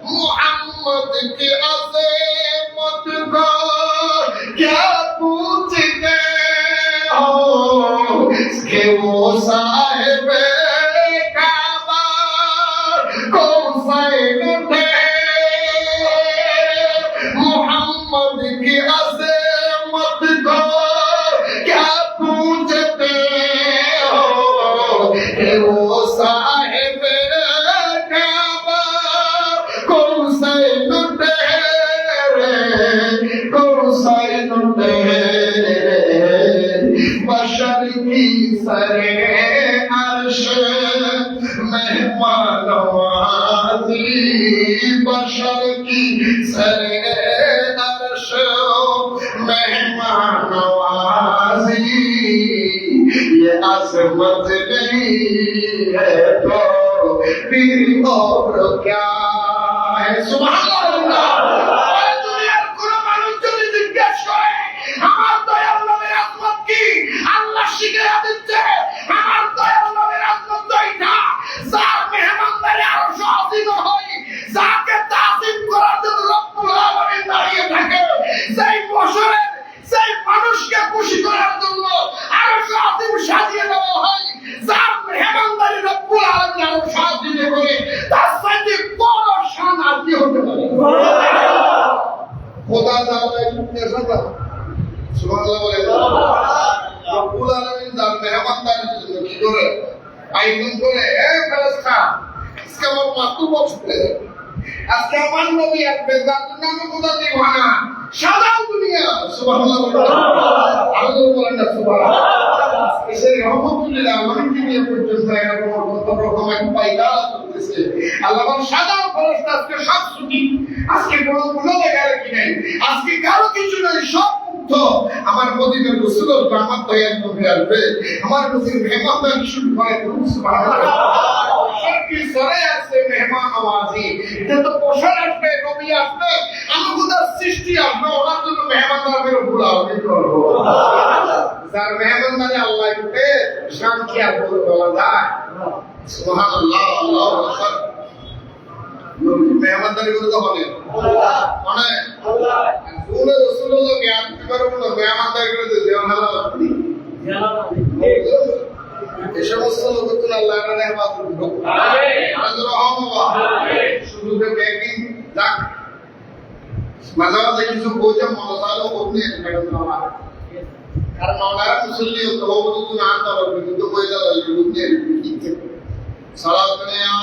मोहम्मद की अज़मत को क्या पूछते हो कि वो साहिब काबा कौन सैन ठहरे, मोहम्मद की अज़मत को क्या पूछते हो कि वो साहिब काबा कौन सैन ठहरे, बशर की सरदर्श मेहमान नवाजी ये अजमत नहीं है तो फिर और क्या है। सुभान अल्लाह। दुनियाর কোন মানুষ যদি জিজ্ঞেস করে আমার দয়াল নবীর আজমত কি, আল্লাহ শিখিয়ে দিচ্ছে আমার দয়াল নবীর আজমত এইটা, যার মেহমানদারি আরশ আজিম হয়, যাকে তাজিম করার জন্য রব্বুল আলামিন দাঁড়িয়ে থাকে, সেই বছরে সেই মানুষকে খুশি করার জন্য আরশ আজিম সাজিয়ে দেওয়া হয়, যার মেহমানদারি রব্বুল আলামিন আরশ আজিমে করে, তার সাথে বড় শান আর কি হতে পারে। খোদা তাআলা এটা সুবহানাল্লাহ বলে রব্বুল আলামিন যার মেহমানদারির জন্য কি করে আয়োজন করে, এ ফেরেশতা আজকে আমার মাতৃ বছরে আজকে আমার নবী আসবে, যার নাম খোদা দিওয়ানা সারা দুনিয়া। সুবহানাল্লাহ আল্লাহ বলেন না সুবহানাল্লাহ। এই রহমতুল্লাহ অনেক দুনিয়া পর্যন্ত এরকম কত রকম এক পায়দা করতেছে। আল্লাহ সাদা ফেরেশতা আজকে সব ছুটি, আজকে কোনো দেখা কি নাই, আজকে কারো কিছু নাই, সব আমার মদিনার রাসূলের রহমত দয়াল নবী আসবে, আমার নবীর মেহমান শুরু করে সুবহানাল্লাহ। সরকি সরে আসছে মেহমান নওয়াজি, এটা তো বছর আসবে, নবী আসবে, আল্লাহর সৃষ্টি আসবে, ওনার জন্য মেহমানদারি রব্বুল আলামিন করব। যার মেহমানদারি আল্লাহ করবে, শান্তি আর বলা যায়। সুবহানাল্লাহ। আল্লাহু আকবার। মেহমানদারি করতে হবে মানে আল্লাহ রাসূলের রাসূলুল্লাহ জ্ঞান করে বলো মেহমানদারি করে দিতে ভালো লাগবে। এই সমস্ত লোকজন আল্লাহর রহমত করবে। আমিন। আল্লাহুম্মা আমিন। শুধু বেকিং যাক মাঝে মাঝে কিছু বোঝা মশালো করতে না, কারণ মাওলানা মুসল্লি তো বহুত না আনতে কিন্তু বোঝা লাগবে বুঝতে ঠিক সালাত নিয়া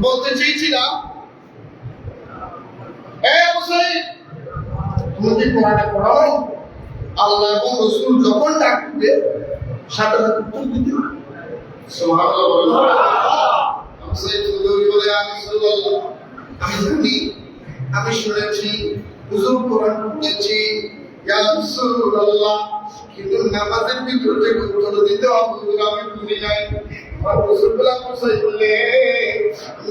বলতে চেয়েছিলাম তুমি কোরআনে পড়াও, আল্লাহ এবং রাসূল যখন ডাকবে সাথে সাথে উত্তর দিতে হবে। সুবহানাল্লাহ। আমি জানি, আমি শুনেছি, হুজুর কোরআন পড়েছি, ইয়া রাসূলুল্লাহ, কিন্তু নামাজের ভিতর থেকে উত্তর দিতে হবে হুজুর আমি বুঝি নাই। রাসূলুল্লাহ বললেন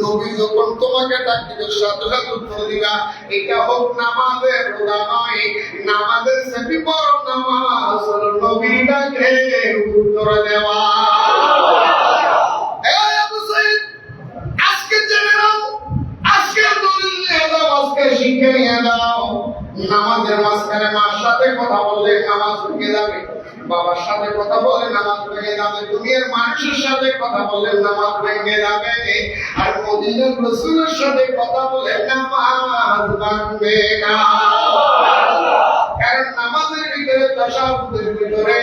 নবী যখন তোমাকে ডাকবে সাথে সাথে উত্তর দিবা, এটা হোক নামাজের রোজা নয়, নামাজের সেটি বড় নামাজ হলো নবী ডাকে উত্তর দেওয়া। এই আবু সাইদ আজকে জেনে নাও, আজকে দলিল নিয়ে দাও, আজকে শিক্ষা নিয়ে দাও, নামাজের মাঝখানে মার সাথে কথা বললে নামাজ ভেঙে যাবে, বাবার সাথে কথা বলে নামাজ ভেঙে যাবে, দুনিয়ার মানুষের সাথে কথা বলে নামাজ ভেঙে যাবে, আর মদিনার রাসূলের সাথে কথা বলে নামাজ ভাঙবে না। কারণ নামাজের ভিতরে তাশাহুদের ভিতরে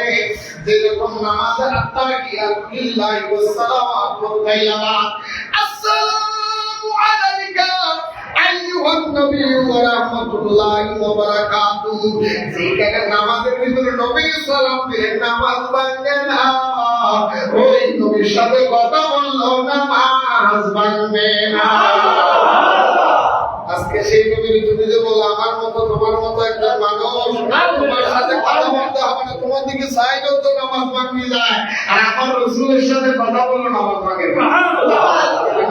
যেরকম নামাজের আত্তাহিয়াত লিল্লাহি ওয়াস সালাওয়াতু তাইয়্যিবাত আসসালামু আলাইকা আইয়ুহান নবী ওয়া রাহমাতুল্লাহি ওয়া বারাকাতুহু, যেখানে নামাজের ভিতরে নবী সালাম দিলেন নামাজ ভাঙবে না, ওই নবীর সাথে কথা বললো নামাজ ভাঙবে না। আজকে সেই নবীর তুমি যে বলো আমার মতো তোমার মতো একটা মানুষ তোমার সাথে কথা বলতে হবে না, তোমার দিকে চাইলেও তো নামাজ ভাঙবে যায়, আর আমার রাসূলের সাথে কথা বললো নামাজ ভাঙে না।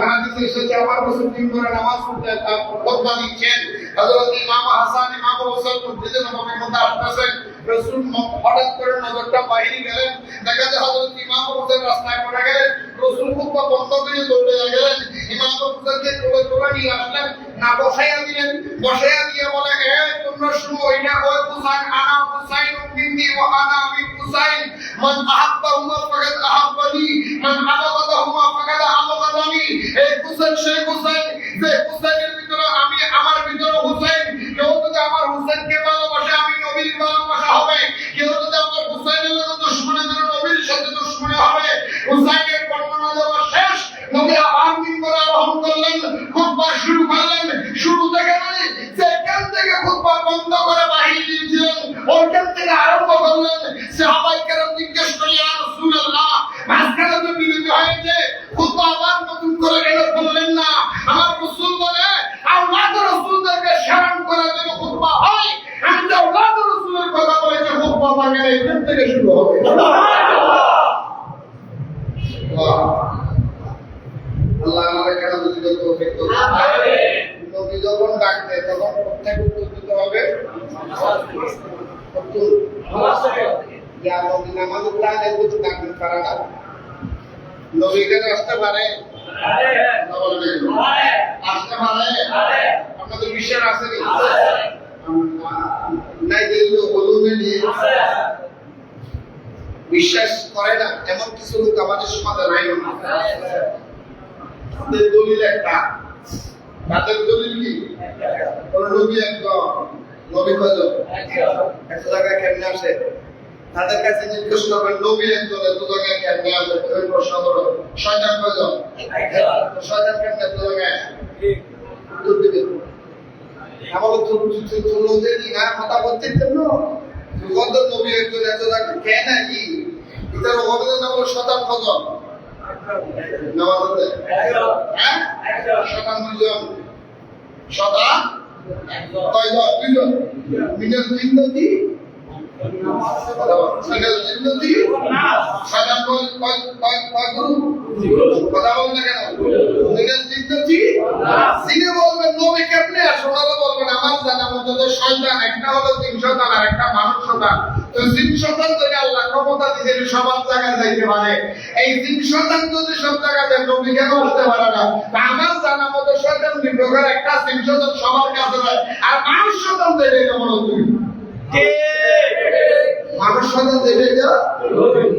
হাদিসে এসেছে আমার রাসূল দিন করে নামাজ পড়তে খুতবা দিচ্ছেন, হযরত ইমাম হাসান ইমাম হোসেন মসজিদে নববীর মধ্যে আসতেছেন, রাসূল হঠাৎ করে নজরটা বাইরে গেলেন, দেখা যায় হযরত ইমাম হোসেন রাস্তায় পড়ে গেলেন, রাসূল খুতবা বন্ধ করে দৌড়ে গেলেন, ইমাম হোসেনকে কোলে নিয়ে আসলেন, না বসাইয়া দিলেন, বসাইয়া দিয়ে বলে এ তোমরা শুনো, এটা ওই হুসাইন আনা হুসাইন বিনতি ওয়া আনা বিন হুসাইন, মান আহাব্বাহুমা ফাকাদ আহাব্বানি, মান আবাগাদাহুমা ফাকাদ আবাগাদানি। এই হুসাইন সেই হুসাইন যে হুসাইনের ভিতরে আমি, আমার ভিতরে হুসাইন, কেউ যদি আমার হুসাইনকে ভালোবাসে আমি নবীর ভালোবাসা হবে, কেউ যদি আমার হুসাইনের দুশমনের নবীর সাথে দুশমনী হবে। হুসাইন আল্লাহ আমাদের কেন বুঝিত তৌফিক দান আমিন। নবী যখন ডাকতে তখন প্রত্যেক উত্তর দিতে হবে ইয়া নবী নামাজ পড়ালে কিছু ডাকতে পারে না। নবী এখানে আসতে পারে আসতে পারে আপনাদের বিশ্বাস আছে কি নাই? দেখলো বলুন বিশ্বাস করে না এমন কিছু লোক আমাদের সমাজে নাই। তাদের দলিল একটা, তাদের দলিল কি নবী একজন, নবী কয়জন? এক জায়গায় কেমনে আসে? তাদের কাছে জিজ্ঞেস করবেন নবী একজন এত জায়গায় কেমনে আসে? ওই প্রশ্ন করো শয়তান কয়জন? শয়তান কেমনে এত জায়গায় আসে? উত্তর দিবে আমাকে চলো যে না কথা বলতে কেন কত নবী একজন এত জায়গায় কেন নাকি এটার অবদান না বলে শতান কজন নামাজে হ্যাঁ শতান দুজন শতান কয়জন? দুজন। মিনাল জিন্নতি মিনাল জিন্নতি শতান কয় গ্রুপ কথা বল না কেন? মিনাল জিন্নতি জিনে বলবেন নবী কেমনে আর শোনালে বলবেন আমার জানা মতো যে শয়তান একটা হলো জিন শয়তান আর একটা মানুষ শয়তান। তো জিন শয়তান যদি আল্লাহ ক্ষমতা দিয়েছে সবার জায়গায় যাইতে পারে, এই জিন শয়তান যদি সব জায়গাতে নবী কেন আসতে পারে না? আমার জানা মতো শয়তান দুই প্রকার, একটা জিন শয়তান সবার কাছে যায় আর মানুষ শয়তান যেটা কেমন তুমি মানুষ শয়তান যেটা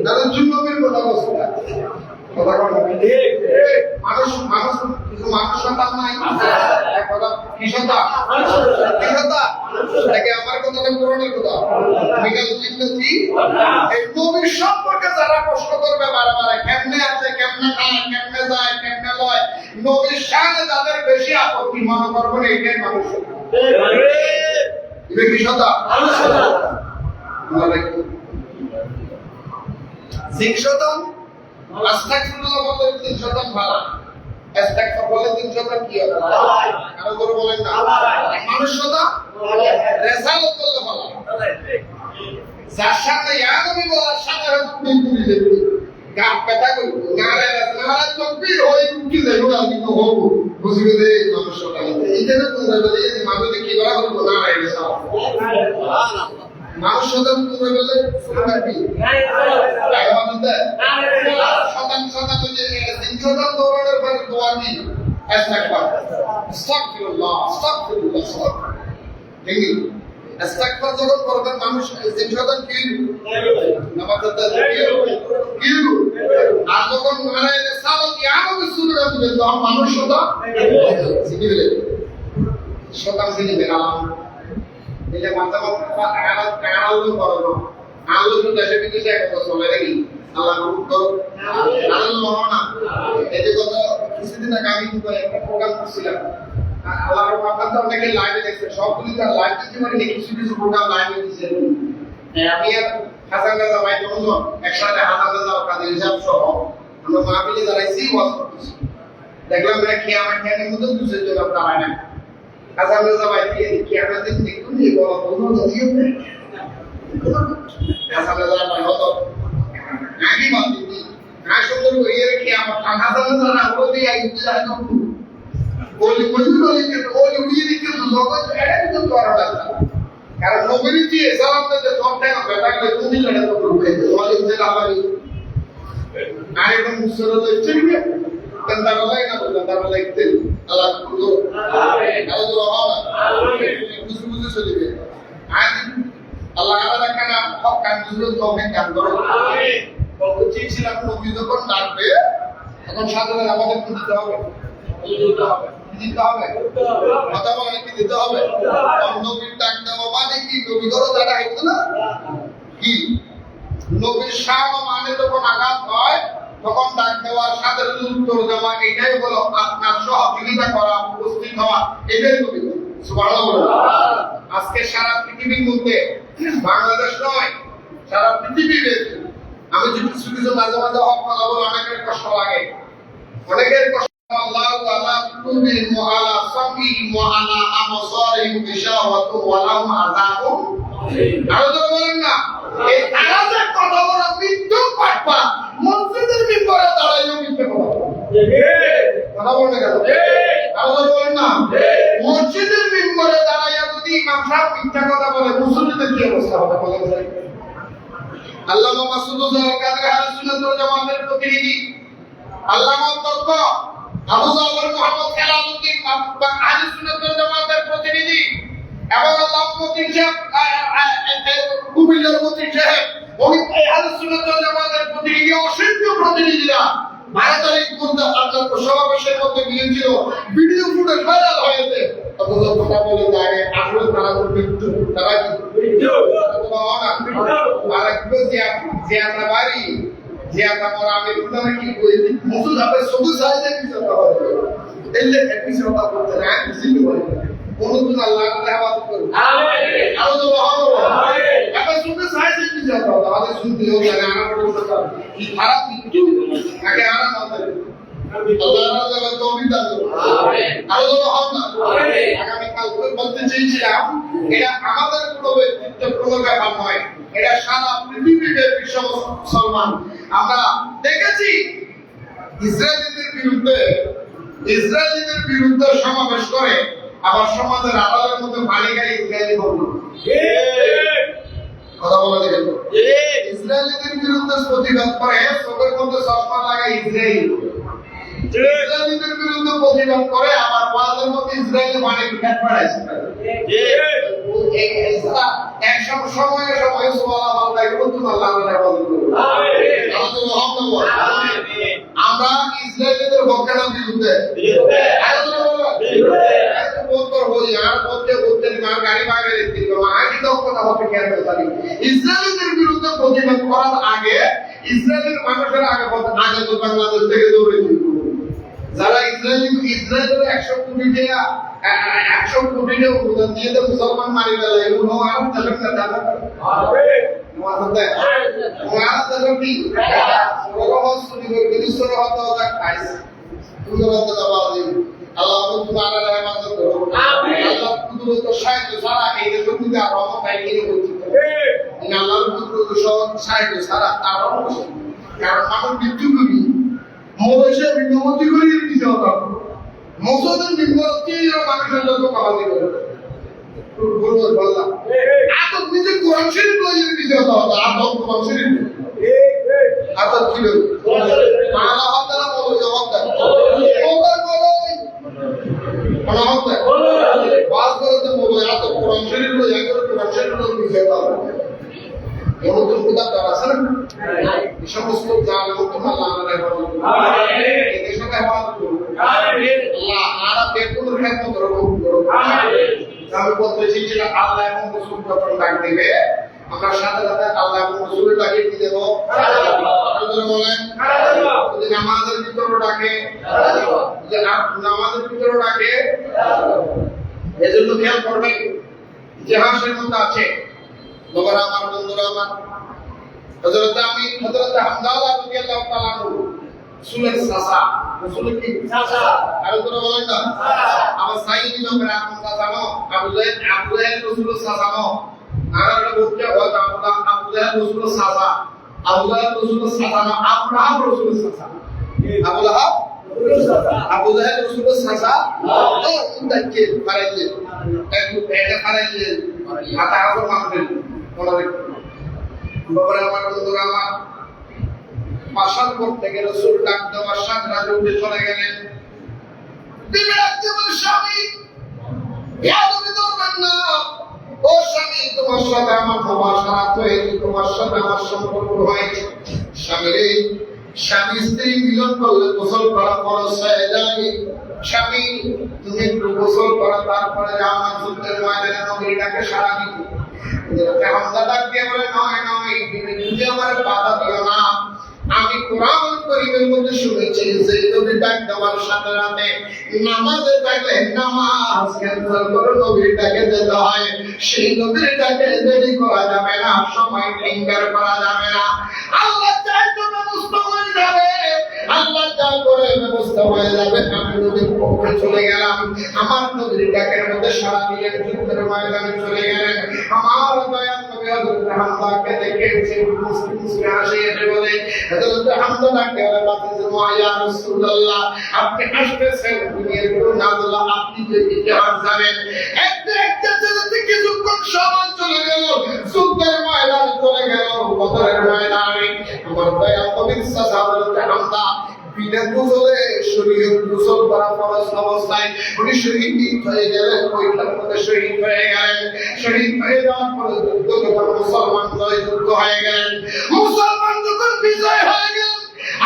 তাদের জুন্নবির কথা বলছে কথা কথা মানুষ মানুষ কিছু মানুষ সন্তান নাই কথা কি সন্তান কি সন্তান দেখে আমার কথা না পুরনের কথা মিনাল জিন্নতি। এই নবীর সম্পর্কে যারা প্রশ্ন করবে বারবার কেমনে আছে কেমনে খায় কেমনে যায় কেমনে লয় নবীর শানে যাদের বেশি আপত্তি মনে করবেন এইটাই মানুষ এটা কি সন্তান জিন শয়তান আস্তাগফিরুল্লাহ বলে তিন শতান ভালো আস্তাগফির বলে তিন শতান কি হবে কারো করে বলেন না মানুষ শতান রিসালাত বলে ভালো যার সাথে ইয়ানবি বলার সাথে তুমি তুমি দেবে গাপ পেটা কই নারে নারে তকবীর হই কি দেব আমি তো হব বুঝি দে মানুষ শতান এইখানে তোমরা বলে এই মাঝে কি করা হলো না রিসালাত সুবহানাল্লাহ মানুষ শতান তোমরা বলে সুবহানাল্লাহ শতান শতান যে তিন শতান দৌড়ানোর পর দোয়া কি আস্তাগফিরুল্লাহ আস্তাগফিরুল্লাহ ঠিক আস্তাগফির যখন করবেন মানুষ তিন শতান কি নামাজ কি আর যখন মানে রিসালাত ইয়ানবি সুন্নাহ দিবেন তখন মানুষ শতান সিনিবে শতান সিনিবে আলাম এটা মাথা মাথা আলো করো আলো তো দেশে বিদেশে একটা চলে নাকি আল্লাহ কবুল করো আল্লাহ না এই যে গত কিছুদিন আগে আমি একটা প্রোগ্রাম করছিলাম আল্লাহর রহমতে অনেকে লাইভে দেখছে সবগুলি তার লাইভ দিতে পারেনি কিছু কিছু প্রোগ্রাম লাইভে দিয়েছে আমি আর হাসান রাজা ভাই দুজন একসাথে হাসান রাজা কাদের হিসাব সহ আমরা মাহফিলে দাঁড়াইছি ওয়াজ করতেছি দেখলাম না কি আমার খ্যানের মধ্যে দুসের জন্য দাঁড়ায় না হাসান রাজা ভাই কি আমাদের দেখুন এই বড় বড় নদীও হাসান রাজা ভাই হতো আমি বলি না সুন্দর হয়ে রেখে আমার হাসান রাজা না বলি আই যায় না বলি যে ওই উড়িয়ে দিতে জগৎ এটা কিন্তু করা না কারণ নবীর যে সালাম দিতে সবটাই বেটা করে তুমি লড়া তো করবে ওই যে আমারই আরেকটা মুসলমান হচ্ছে কি তন্দা বলাই না তন্দা বলাই তে আল্লাহ করো আমিন আল্লাহ আমিন বুঝে বুঝে চলবে আজ আল্লাহ আলাদা কানা হক কান বুঝে তৌফিক দান করো আমিন বলতে চেয়েছিলাম নবী যখন ডাকবে তখন সাধারণ আমাদের কি দিতে হবে দিতে হবে কথা বলেন কি দিতে হবে নবীর ডাক দেওয়া মানে কি নবী করো দাঁড়া হইতো না কি নবীর শান মানে যখন আঘাত হয় তখন ডাক দেওয়ার সাথে উত্তর দেওয়া এটাই হলো আপনার সহযোগিতা করা উপস্থিত হওয়া এটাই নবী সুবহানাল্লাহ। আজকে সারা পৃথিবীর মধ্যে বাংলাদেশ নয় সারা পৃথিবীতে আমি যদি কিছু কিছু মাঝে মাঝে হক কথা বলে অনেকের কষ্ট লাগে অনেকের কষ্ট আল্লাহ তাআলা কুতুবিহি ওয়া আলা সামিহি ওয়া আলা আবসারিহি গিশাওয়াতু ওয়া লাহুম আযাবুন আরো তো বলেন না এই তারা যে কথা বলা মৃত্যু পাঠপা মসজিদের মিম্বরে দাঁড়াইল আল্লাহ বলেন না মসজিদের মিম্বরে দাঁড়াইয়া যদি ইমাম সাহেব মিথ্যা কথা বলে মুসল্লিদের কি অবস্থা হবে বলেন? আল্লামা মাসুদ কাদের আহলে সুন্নাত ওয়াল জামাতের প্রতিনিধি, আল্লামা তর্ক আবু জাফর মুহাম্মদ খেলাউদ্দিন আহলে সুন্নাত ওয়াল জামাতের প্রতিনিধি এবং আল্লামা মতিন সাহেব কুমিল্লার মতিন সাহেব ওই আহলে সুন্নাত ওয়াল জামাতের প্রতিনিধি, অসংখ্য প্রতিনিধিরা 12 তারিখ পর্যন্ত আপনার সমাবেশের মধ্যে গিয়েছিল, ভিডিও ফুটেজ ভাইরাল হয়েছে। অথচ কথা বলে যায় আসলে তারা তো মৃত্যু, তারা কি মৃত্যু আরেকটু জিয়াদা বাড়ি জিয়াদা মরা আমি তোমাকে কি কই মুসুল আপনি শুধু সাইজে কিছু কথা বলে এলে কিছু কথা বলতে না কিছু বলে অনুদিন আল্লাহ হেফাজত করুন আমিন আল্লাহ আমিন আপনি শুধু সাইজে কিছু কথা আমাদের শুনতে হবে না আমার কথা কি খারাপ কিছু আগে আরাম হবে আল্লাহ আমাদের তৌফিক দান করুন আমিন আল্লাহ আমিন আগামী কাল বলতে চাইছিলাম এটা আমাদের কোনো ব্যক্তিত্ব কোনো ব্যাপার নয়, এটা সারা পৃথিবীতে বিশ্ব মুসলমান। আমরা দেখেছি ইসরায়েলিদের বিরুদ্ধে সমাবেশ করে আবার সমাজের আড়ালের মধ্যে পানি গাড়ি ইসরায়েলি বলল কথা বলা দেখেন ইসরায়েলিদের বিরুদ্ধে প্রতিবাদ করে চোখের মধ্যে চশমা লাগায় ইসরায়েলিদের বিরুদ্ধে প্রতিবাদ করে আবার ওয়াজের মধ্যে ইসরায়েলি পানি খেত পাড়াইছে সময়ে সুবহানাল্লাহ বলতে করতুম আল্লাহ আমরা ইসরায়েলিদের পক্ষে না বিরুদ্ধে ইসরায়েলিদের বিরুদ্ধে প্রতিবাদ করার আগে ইসরায়েলের মানুষের আগে তো বাংলাদেশ থেকে দৌড়ে যারা ইসরায়েলের 100 কোটি অনুদান দিয়ে মুসলমান মারি গেল এগুলো আরব দেশের আল্লাহ তোমার হেফাজত করুন আমিন আল্লাহ কুদরত সাহায্য ছাড়া এই দেশের মধ্যে আর রহমত আইনি করতে আল্লাহর কুদরত সাহায্য ছাড়া তার রহমত কারণ মানুষ মৃত্যু করি মৌলসে বিনমতি করি দিতে হবে মৌসুদের বিনমতি মানুষের যত কামালি করে বলবো বললাম এত নিজে কোরআন শরীফ লইয়ে দিতে হবে আর কোরআন শরীফ আচ্ছা কি বলবো আল্লাহ তাআলা বলে জবাব দেন বাস করতে বলবো এত কোরআন শরীফ লইয়ে একবার কোরআন শরীফ লইয়ে দিতে হবে অনুমতি খোদা দ্বারা আছে না এই সমস্ত জালেমকে আল্লাহ হেফাজত করুন আমিন এই দেশকে হেফাজত করুন আমিন আল্লাহ আরা বেকুল হেফাজত করুন আমিন আমি বলতে চাইছিলাম আল্লাহ এবং রাসূল যখন ডাক দিবে আমরা সাথে সাথে আল্লাহ এবং রাসূলের ডাকে কি দেব আপনারা বলেন যদি নামাজের ভিতরে ডাকে যদি নামাজের ভিতরে ডাকে এজন্য খেয়াল করবেন ইতিহাসের মধ্যে আছে বাবারা আমার বন্ধুরা আমার হযরত হামজালা রাদিয়াল্লাহু তাআলা রাসূলের চাচা রাসূলের কি চাচা আর তোরা বলেন না আমার সাইয়্যিদ নবী আপন চাচা নো আবু জাহেল রাসূলের চাচা নো আর একটা বলতে হয় আবু জাহেল রাসূলের চাচা আবু জাহেল রাসূলের চাচা নো আব্রাহাম রাসূলের চাচা আবু জাহেল রাসূলের চাচা ও ইন্দাকে পারাইলে একটু এটা পারাইলে মাথা হাতে মারবেন বাবারা আমার বন্ধুরা আমার পাশার করতে গেলে রাসূল ডাক দেওয়ার সাথে সাথে উঠে চলে গেলেন বিবি ডাকতে বলে স্বামী তুমি ধরবেন না ও স্বামী তোমার সাথে আমার মহাসারাত হয়েছে তোমার সাথে আমার সম্পর্ক হয়েছে স্বামী রে স্বামী স্ত্রী মিলন করলে গোসল করা ফরজ হয়ে যায় স্বামী তুমি একটু গোসল করা তারপরে আমার যুদ্ধের ময়দানে নবীর ডাকে সাড়া দিতে হামজা ডাক দিয়ে বলে নয় নয় তুমি আমার বাধা দিও না আমি কোরআন কারীমের মধ্যে শুনেছি যে নবীর ডাক দেওয়ার সাথে সাথে নামাজের ডাকে নামাজ ক্যান্সেল করে নবীর ডাকে যেতে হয় সেই নবীর ডাকে দেরি করা যাবে না সময় লিঙ্গার করা যাবে না আল্লাহ চাই তো ব্যবস্থা হয়ে যাবে আল্লাহ যা করে ব্যবস্থা হয়ে যাবে আমি নবীর পক্ষে চলে গেলাম আমার নবীর ডাকের মধ্যে সারা দিলেন যুদ্ধের ময়দানে চলে গেলেন আমার দয়াল নবী হযরত হামজাকে দেখেছে, মুসলিম আসে এসে বলে হযরত হামজা ডাকে বলে বাতিজা ইয়া রাসূলুল্লাহ, আপনি হাসতেছেন, দুনিয়ার কোনো নাজলা আপনি যে ইতিহাস জানেন। একটা একটা ছেলে কিছুক্ষণ সময় চলে গেল, যুদ্ধের ময়দানে চলে গেল, বদরের ময়দানে। আমার দয়াল নবীর সাথে হযরত হামজা বিনা গোসলে শরীর গোসল করা ফরজ অবস্থায় উনি শহীদ হয়ে গেলেন, ওইটার মধ্যে শহীদ হয়ে গেলেন। শহীদ হয়ে যাওয়ার পরে যুদ্ধ যখন মুসলমান জয়যুক্ত হয়ে গেলেন, মুসলমান যখন বিজয় হয়ে গেলেন,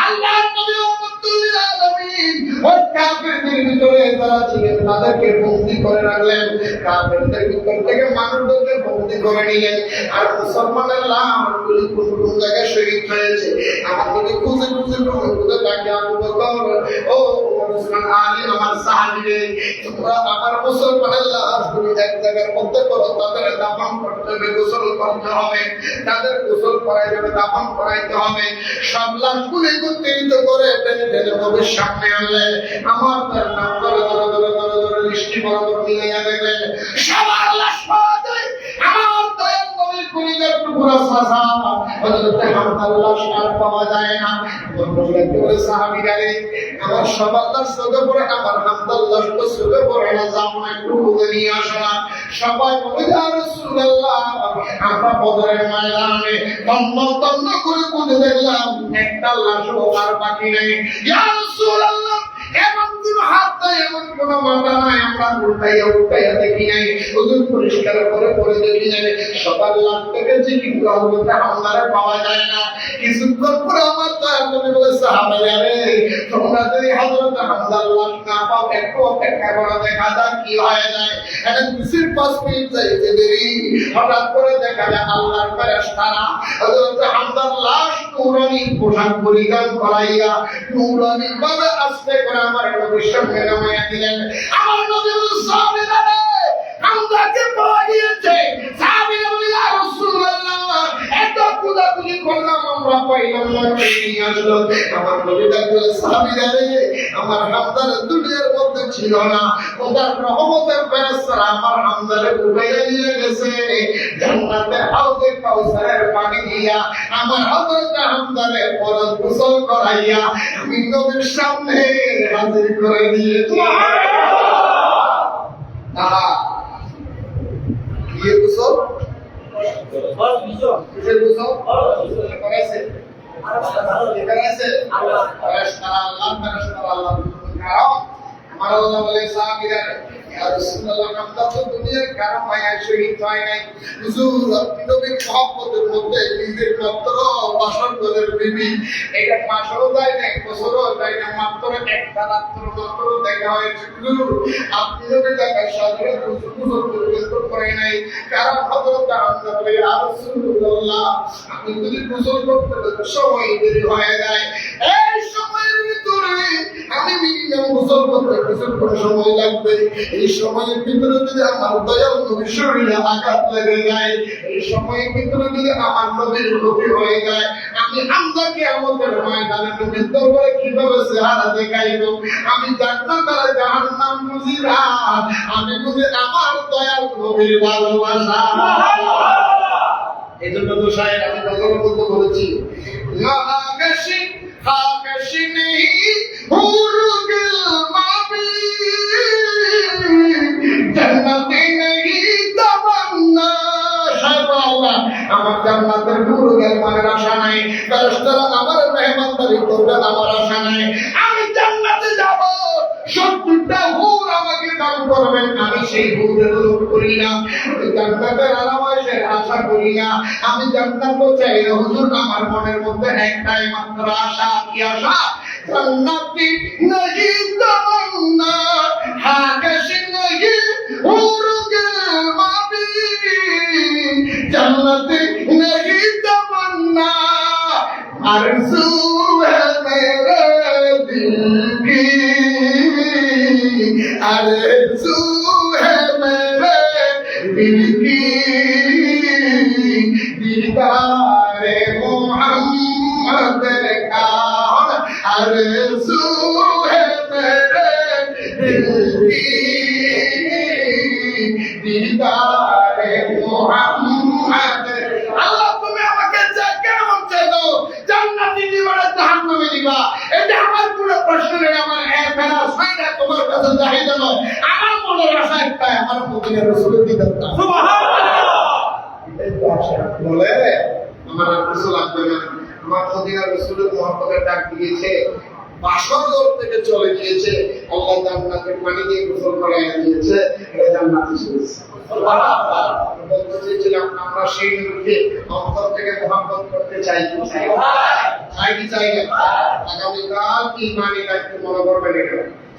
আল্লাহর নবী রাহমাতুল্লিল আলামিন ওই কাফেরদের ভিতরে যারা ছিলেন তাদেরকে বন্দী করে রাখলেন, কাফেরদের ভিতর থেকে মানুষদেরকে বন্দী করে নিলেন। আর মুসলমানের লাশগুলি কোন কোন জায়গায় শহীদ হয়েছে আমাদেরকে খুঁজে খুঁজে খুঁজে খুঁজে ডাকে আবু বকর, ও ওসমান আলী, আমার সাহাবীরে, তোমরা আমার মুসলমানের লাশগুলি এক জায়গার মধ্যে করো, তাদের দাফন করতে হবে, গোসল করতে হবে, তাদের গোসল করাইতে হবে, দাফন করাইতে হবে। সব লাশগুলি একত্রিত করে টেনে টেনে নবীর সামনে আনলেন। আমার তার নাম ধরে ধরে ধরে ধরে ধরে লিস্টি বরাবর মিলাইয়া দেখলেন সবার লাশ পাওয়া যায়। আমার দয়াল নবীর কলিজার টুকরা সাসা হযরত হামজার লাশ আর পাওয়া যায় না। বলে সাহাবীরা রে, আমার সবার লাশ চোখে পড়ে, আমার হামজার লাশ তো চোখে পড়ে না, যাও না একটু খুঁজে নিয়ে আসো না। সবাই বলে ইয়া রাসূলুল্লাহ, আমরা বদরের ময়দানে তন্ন তন্ন করে খুঁজে দেখলাম একটা লাশও আর বাকি নেই। ইয়া রাসূলুল্লাহ, এমন কোন হাত নাই, এমন কোন মাথা নাই আমরা উল্টাইয়া উল্টাইয়া দেখি নাই, হুজুর পরিষ্কার করে করে দেখি নাই। সবার লাশ থেকে জিকির হযরত হামজারে পাওয়া যায় না। কিছুক্ষণ পরে আমার দয়াল নবী বলে সাহাবারা রে, তোমরা যদি হযরত হামজার লাশ না পাও একটু অপেক্ষা করে দেখা যাক কি হয়ে যায়। এটা 2-5 মিনিট যাইতে দেরি, হঠাৎ করে দেখা যায় আল্লাহর ফেরেশতারা হযরত হামজার লাশ নূরানী পোশাক পরিধান করাইয়া নূরানী ভাবে আস্তে করে আমার নবীর সামনে নামাইয়া দিলেন। আমার নবী বলেন সাহাবীরা রে, হামজাকে পাওয়া গিয়েছে। সাহাবীরা বলে ইয়া রাসূলুল্লাহ, এত খোঁজাখুঁজি করলাম আমরা পাইলাম না, কে নিয়ে আসলো? আমার নবী বলে সাহাবীরা রে, আমার হামজার দুনিয়ার মধ্যে ছিল না, খোদার রহমতের ফেরেশতারা আমার হামজারে উঠাইয়া নিয়ে গেছে জান্নাতে হাউজে কাউসারের পানি দিয়া আমার হযরত হামজারে ফরজ গোসল করাইয়া আমি নবীর সামনে হাজির করে দিয়েছি। আহা, কি গোসল? ফরজ গোসল। কিসের গোসল? ফরজ গোসল করাইছে। করাইছে আল্লাহ, ফেরেশতারা আল্লাহ, ফেরেশতারা আল্লাহ। কারণ আমার আল্লাহ বলে সাহাবীরা ইয়া রাসূলুল্লাহ, হামজা তো দুনিয়ার কারণ হয় শহীদ হয় নাই। হুজুর, আপনি নবীর মহব্বতের মধ্যে নিজের মাত্র বাসর ঘরের বিবি, এটা মাসও যায় না, বছরও যায় না, মাত্র একটা রাত্র মাত্র দেখা হয়েছে। হুজুর, আপনি নবী দেখার সাথে গোসল করে নাই। কারণ হযরত হামজা বলে ইয়া রাসূলুল্লাহ, আপনি যদি গোসল করতে সময় দেরি হয়ে যায়, এই সময়ের ভিতরে আমি মিনিমাম গোসল করতে কিছু সময় লাগবে। এই সময়ের ভিতরে যদি আমার দয়াল নবীর শরীরে আঘাত লেগে যায়, এই সময়ের ভিতরে যদি আমার নবীর ক্ষতি হয়ে যায়, আমি হামজাকে আমাদের ময়দানে নবীর দরবারে কিভাবে চেহারা দেখাইব? আমি জান্নাত আর জাহান্নাম বুঝি না, আমি বুঝি আমার দয়াল নবীর ভালোবাসা। এই জন্য তো সাহেব আমি গজলের মধ্যে বলেছি, লাগাশি খাকাশি নেই হুরুগিল মাবি জান্নাতে নেই তামান্না। শাবাল্লাহ, আমার জান্নাতের হুরুগিল মানের আশা নাই, ফেরেশতারা আমার মেহমানদারি করবেন আমার আশা নাই। আমি জান্নাতে যাব, 70টা হুর আমাকে দান করবেন, আমি সেই হুরের লোভ করি না, আমি জান্নাতের আরামায়েশের আশা করি না, আমি জান্নাত চাই না। হুজুর, আমার মনের মধ্যে একটাই মাত্র আশা। কি আশা? জান্নাতি নহি তামান্না, হাকাশি নহি হুরুগে মাবি, জান্নাতি নহি তামান্না, আরজু है मेरे दिल की, आरज़ू है मेरे दिल की, दीदारे मोहम्मद का, आरज़ू है मेरे दिल की, दीदारे मोहम्मद তোমার কাছে চাহিদা নয়, আমার মনের আশা একটাই, আমার মদিনার রাসূলের দিদার চাই। বলে আমার আর কিছু লাগবে না, আমার মদিনার রাসূলের মহব্বতের ডাক দিয়েছে, বাসর ঘর থেকে চলে গিয়েছে, আল্লাহ জান্নাতে পানি দিয়ে গোসল করাইয়া দিয়েছে, এটা জান্নাতে শুনেছে। বলতে চেয়েছিলাম আমরা সেই নবীকে অন্তর থেকে মহব্বত করতে চাই কি চাই কি চাই না? আগামীকাল ইমানি দায়িত্ব মনে করবেন,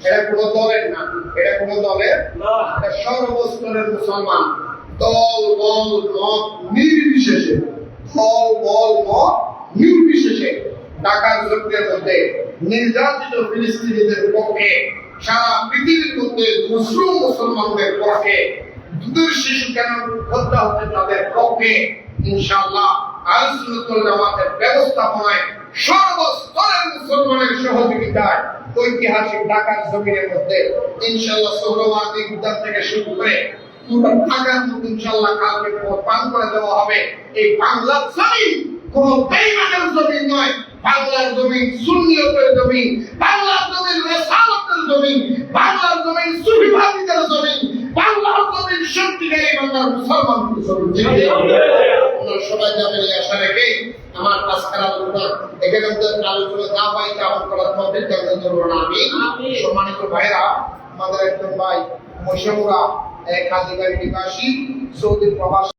এটা কোনো দলের না, এটা কোনো দলের না, এটা সর্বস্তরের মুসলমান, দল বল মত নির্বিশেষে, দল বল মত নির্বিশেষে ঢাকার জমির মধ্যে নির্যাতিত ফিলিস্তিনিদের পক্ষে, সারা পৃথিবীর মধ্যে মুসলিম মুসলমানদের পক্ষে, দুধের শিশু কেন হত্যা হচ্ছে তাদের পক্ষে, ইনশাআল্লাহ আহলে সুন্নাত ওয়াল জামাতের ব্যবস্থাপনায় সর্বস্তরের মুসলমানের সহযোগিতায় ঐতিহাসিক ঢাকার জমিনের মধ্যে ইনশাআল্লাহ সৌরবাদী উদ্যান থেকে শুরু করে পুরো ঢাকার মধ্যে ইনশাআল্লাহ কালকে পান করে দেওয়া হবে। এই বাংলার জমিন কোন বেঈমানের জমিন নয়, বাংলার জমিন সুন্নিয়তের জমিন, বাংলার জমিন রিসালাতের জমিন, বাংলার জমিন সুফিবাদীদের জমিন, বাংলার জমিন সত্যিকারী বাংলার মুসলমানদের জমিন। আপনারা সবাই যাবেন এই আশা রেখে আমার আজকের আলোচনা এখানে আলোচনা না পাই তেমন করার মধ্যে তেমন ধরবো না আমি। সম্মানিত ভাইরা, আমাদের একজন ভাই মশামুরা কাজীবাড়ি নিবাসী, সৌদি প্রবাসী।